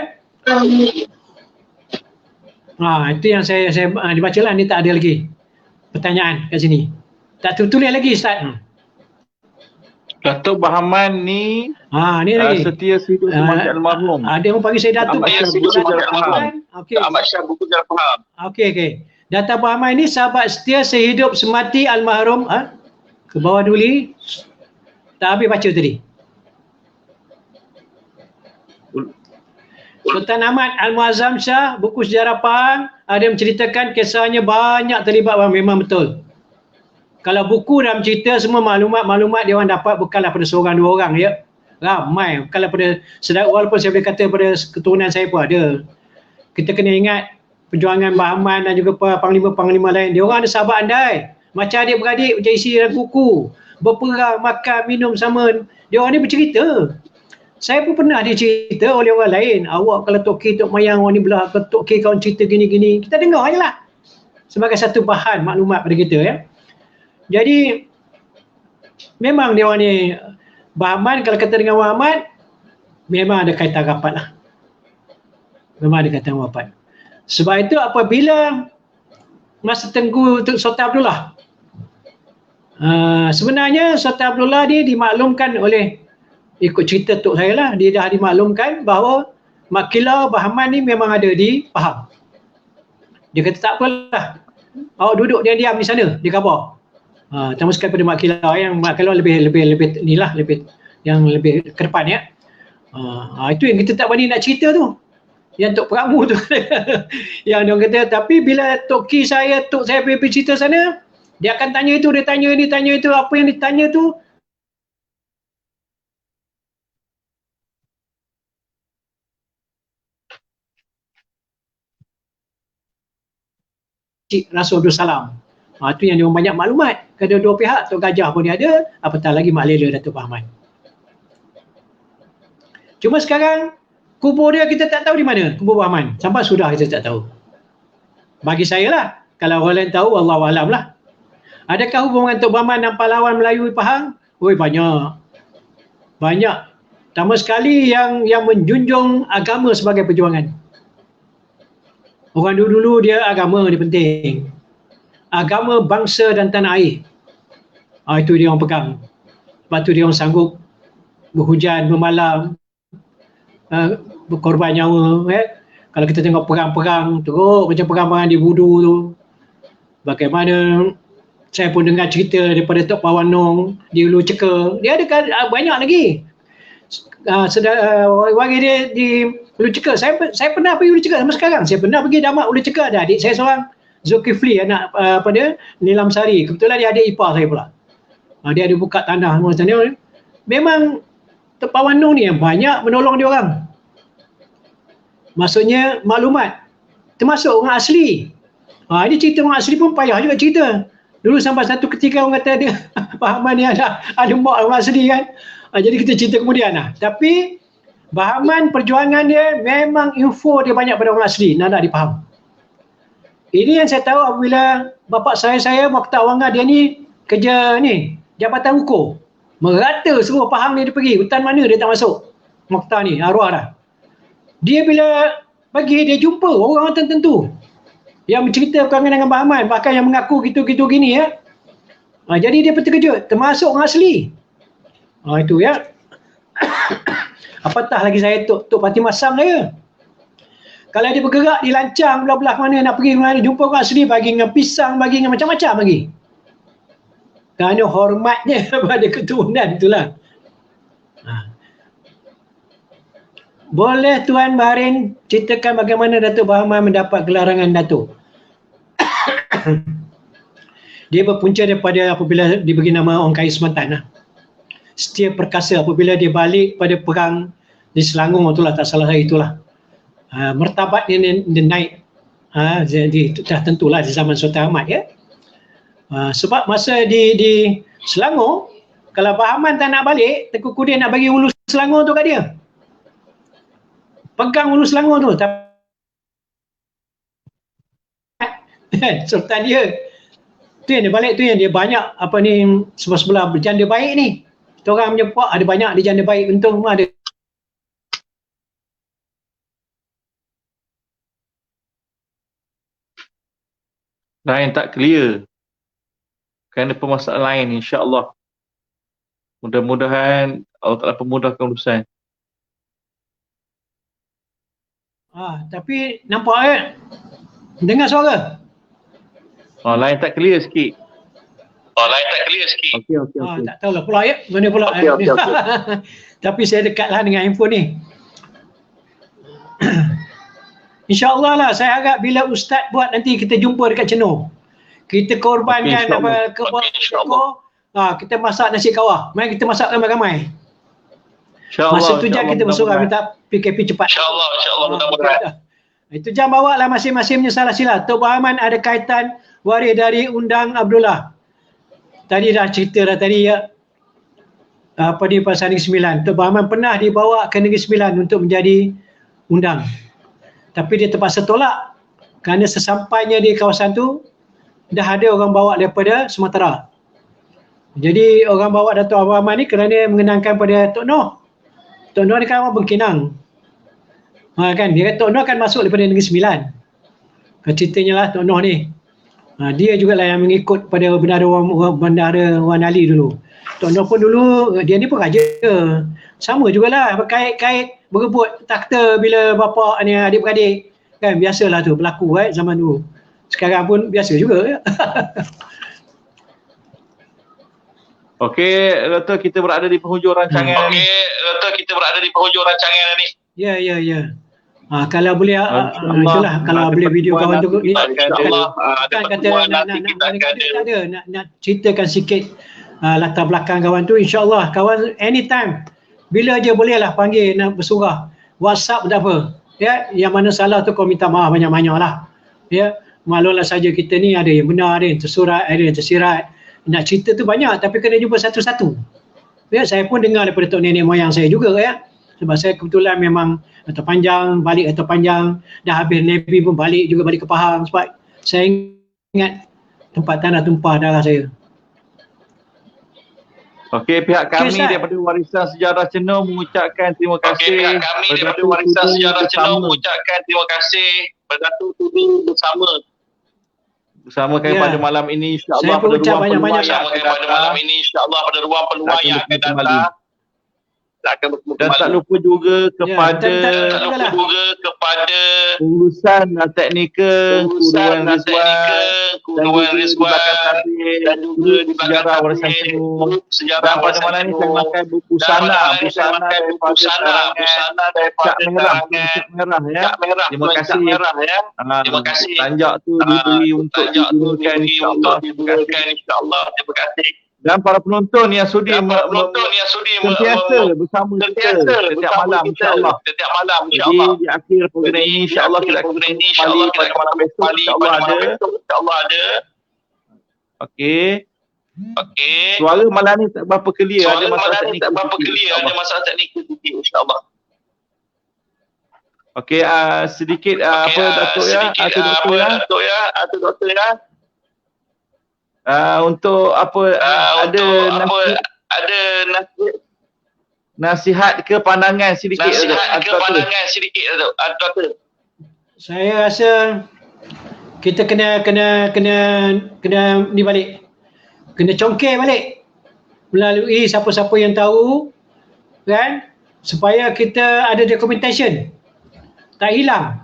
S2: Itu yang saya dibacalah, ni tak ada lagi pertanyaan kat sini. Tak tertulis lagi Ustaz.
S1: Datuk Bahman ni
S2: Ni lagi.
S1: setia hidup semati almarhum.
S2: Ada yang panggil saya Datuk.
S1: Okey. Ahmad Syah buku Jalan Faham.
S2: Okey. Datuk Bahman ni sahabat setia sehidup semati almarhum. Ke bawah dulu. Tak habis baca tadi. Sultan Ahmad Al-Muazzam Shah, buku sejarah Pahang, ada menceritakan kisahnya banyak terlibat, memang betul. Kalau buku dalam cerita semua maklumat dia orang dapat bukanlah pada seorang dua orang ya. Ramai, bukanlah pada sedara, walaupun saya boleh kata pada keturunan saya pun ada. Kita kena ingat perjuangan Bahman dan juga panglima-panglima lain. Dia orang ada sahabat andai. Macam adik-beradik macam isi dalam buku. Berperang, makan, minum sama. Dia orang ni bercerita. Saya pun pernah dicerita oleh orang lain. Awak kalau Tok K, Tok Mayang, orang ni belah, kalau Tok K kawan cerita gini-gini. Kita dengar je lah. Sebagai satu bahan maklumat pada kita ya. Jadi, memang dia orang ni, Bahman kalau kata dengan Wan Ahmad, memang ada kaitan rapat lah. Memang ada kaitan rapat. Sebab itu apabila masa tengku Sultan Abdullah, sebenarnya Sultan Abdullah ni dimaklumkan oleh, ikut cerita Tok saya lah, dia dah dimaklumkan bahawa Makilau Bahman ni memang ada di Pahang. Dia kata tak apalah, awak duduk diam-diam di sana, di khabar. Terima sekali pada Makilau, yang Makilau lebih inilah, lebih yang lebih ke depan ya. Itu yang kita tak berani nak cerita tu. Yang Tok Pramu tu. Yang dia kata, tapi bila Tok saya pergi cerita sana, dia akan tanya itu, dia tanya ini, tanya itu, apa yang ditanya tu Rasul Abdul Salam. Itu yang dia banyak maklumat. Kedua-dua pihak, Tok Gajah pun dia ada, apatah lagi Mak Lela Datuk Bahman. Cuma sekarang kubur dia kita tak tahu di mana, kubur Bahman. Sampai sudah kita tak tahu. Bagi saya lah, kalau orang lain tahu, Allahualam lah. Adakah hubungan Tok Bahman dan pahlawan Melayu di Pahang? Banyak. Banyak. Pertama sekali yang menjunjung agama sebagai perjuangan. Orang dulu dia agama dia penting. Agama, bangsa dan tanah air. Itu dia orang pegang. Lepas tu dia orang sanggup berhujan, bermalam, berkorban nyawa. Kalau kita tengok perang-perang teruk macam perang-perang di Budu tu, bagaimana saya pun dengar cerita daripada Tok Pawan Nong di Ulu Ceka. Dia ada banyak lagi. Wari dia di Ulu Ceka. Saya pernah pergi Ulu Ceka sampai sekarang. Saya pernah pergi Damat Ulu Ceka. Ada adik saya seorang, Zulkifli, anak Nilam Sari. Kebetulan dia adik ipar saya pula. Dia ada buka tanah semua sana. Memang Tok Pawan Nong ni yang banyak menolong dia orang. Maksudnya maklumat. Termasuk orang asli. Ini cerita orang asli pun payah juga cerita. Dulu sampai satu ketika orang kata dia Bahman ni ada mak orang asli kan. Jadi kita cerita kemudian lah. Tapi Bahman perjuangan dia memang info dia banyak pada orang asli. Nak dipaham. Ini yang saya tahu apabila bapak saya Mokhtar Wangga, dia ni kerja ni Jabatan Hukum. Merata semua Pahang ni dia pergi. Hutan mana dia tak masuk. Mokhtar ni arwah dah. Dia bila pergi dia jumpa orang tertentu yang mencerita perkara dengan Bahman, bahkan yang mengaku gitu-gitu gini ya. Jadi dia terkejut, termasuk orang asli. Itu ya. Apatah lagi saya Tok Fatimah Sam saya. Kalau dia bergerak, dilancang belah-belah mana nak pergi mana, jumpa orang asli, bagi dengan pisang, bagi dengan macam-macam lagi. Kerana hormatnya pada keturunan itulah. Boleh Tuan Baharin ceritakan bagaimana Datuk Bahaman mendapat gelarangan Datuk? Dia berpunca daripada apabila diberi nama Orang Kaya Semantan lah. Setia perkasa apabila dia balik pada perang di Selangor itulah, tak salah saya itulah. Martabat dia naik. Jadi dah tentulah di zaman Sultan Ahmad ya. Sebab masa di Selangor, kalau Bahaman tak nak balik, Tengku Kudin nak bagi ulu Selangor tu kat dia. Pegang ulu Selangor tu. Sultan dia. Tu yang dia balik, tu yang dia banyak apa ni sebelah-sebelah berjanda baik ni. Tu orang menyepak ada banyak di janda baik, untung rumah ada.
S1: Lain tak clear. Kerana permasalahan lain, insya-Allah. Mudah-mudahan Allah Ta'ala pemudahkan urusan.
S2: Tapi nampak dengar suara?
S1: Lain tak clear sikit. Okey.
S2: Tak tahulah pula mana pula.
S1: Okey.
S2: Tapi saya dekatlah dengan handphone ni. InsyaAllah lah, saya harap bila Ustaz buat nanti kita jumpa dekat Cenor. Kita korbankan kita masak nasi kawah. Mari kita masak ramai-ramai. Masa tu jam kita bersurah minta PKP cepat. InsyaAllah mudah-mudahan. Itu jam bawa lah masing-masing punya salah silap. Tok Bahaman ada kaitan waris dari Undang Abdullah. Tadi dah cerita dah tadi ya. Di Pasal Negeri Sembilan. Tok Bahaman pernah dibawa ke Negeri Sembilan untuk menjadi undang. Tapi dia terpaksa tolak. Kerana sesampainya di kawasan tu, dah ada orang bawa daripada Sumatera. Jadi orang bawa Datuk Bahaman ni kerana mengenangkan pada Tok Noh. Tok Noh ni kan orang Bengkinang. Kan dia kata Tok Noh kan masuk daripada Negeri Sembilan. Ceritanya lah Tok Noh ni. Dia juga lah yang mengikut pada Bendahara Wan Ali dulu. Tok Noh pun dulu dia ni pun raja. Sama jugalah berkait-kait berebut takhta bila bapa ni adik-beradik. Kan biasalah tu berlaku zaman dulu. Sekarang pun biasa juga.
S1: Okey, Dato' kita berada di penghujung rancangan ni.
S2: Ya. Kalau boleh itulah kalau boleh video kawan tu kan kata nak ceritakan sikit latar belakang kawan tu, insya-Allah kawan anytime bila je boleh lah panggil nak bersurah. WhatsApp tak apa. Ya, yang mana salah tu kau minta maaf banyak-banyak lah. Ya, maklumlah saja kita ni ada yang benar, ada yang tersurat, ada yang tersirat. Nak cerita tu banyak tapi kena jumpa satu-satu. Ya, saya pun dengar daripada tok nenek moyang saya juga ya. Sebab saya kebetulan memang atau panjang, balik atau panjang, dah habis Nabi pun balik ke Pahang sebab saya ingat tempat tanah tumpah darah saya.
S1: Okey, pihak kami daripada Warisan Sejarah Cenor mengucapkan terima kasih. Berdatuk Tudu bersama kami pada malam ini, insya-Allah pada ruang peluang yang akan datang. Dan tak lupa juga kepada urusan teknikal Kuruan Rizwan dan juga di sejarah Warisan Cenor. Dan pada malam ini saya memakai buku busana daripada Cak Merah ya. Terima kasih. Tanjak tu diberi untuk digunakan insya-Allah. Terima kasih. Dan para penonton yang sudi sentiasa bersama kita setiap malam insya-Allah. Jadi di akhir program ini insya-Allah kita akan kembali pada malam besok insya-Allah ada. Okey. Suara malam ni tak berapa clear, ada masalah teknik sedikit insya-Allah. Okey, sedikit Datuk ya, atau Doktor ya. Untuk ada nasihat ke pandangan sedikit Datuk.
S2: Saya rasa kita kena ni balik. Kena congkir balik melalui siapa-siapa yang tahu kan, supaya kita ada documentation. Tak hilang.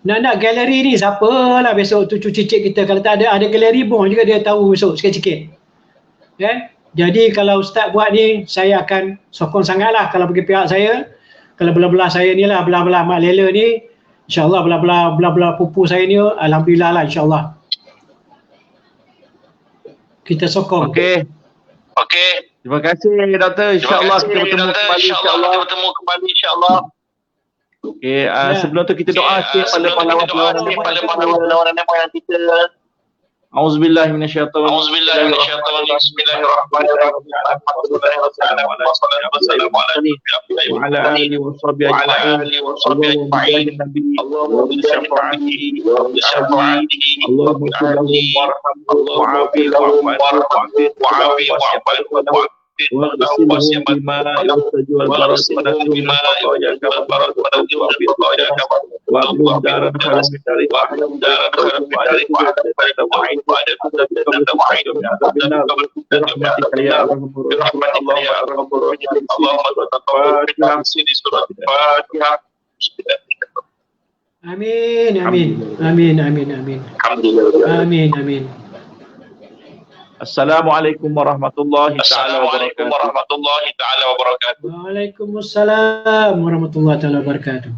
S2: Nak galeri ni siapalah besok tu cuci-cicit kita. Kalau tak ada galeri pun juga dia tahu besok sikit-sikit. Kan? Jadi kalau Ustaz buat ni, saya akan sokong sangatlah kalau bagi pihak saya Kalau belah-belah saya ni lah, belah-belah Mak Lela ni, insyaAllah belah-belah pupu saya ni, alhamdulillah lah insyaAllah. Kita sokong.
S1: Okey. Terima kasih doktor. InsyaAllah kita bertemu kembali insyaAllah. Okey, sebelum tu kita doa sikit pada pahlawan-pahlawan yang kita. Auzubillahi minasyaitonir rajim. Bismillahirrahmanirrahim. Wa ala alihi wa sahbihi ajma'in. Allahumma bi syafa'atihi Allahumma salli warhamhu wa'afihi wa'afihi واغسله بماء والثلج والبرد ونزله واغلظ دارا خيرا من دارك برحمتك يا ارحم الراحمين. اللهم تقبل سورة الفاتحة.
S2: Amin, amin, amin, amin, amin. Amin, amin.
S1: Assalamualaikum warahmatullahi taala wabarakatuh.
S2: Waalaikumsalam warahmatullahi taala wabarakatuh.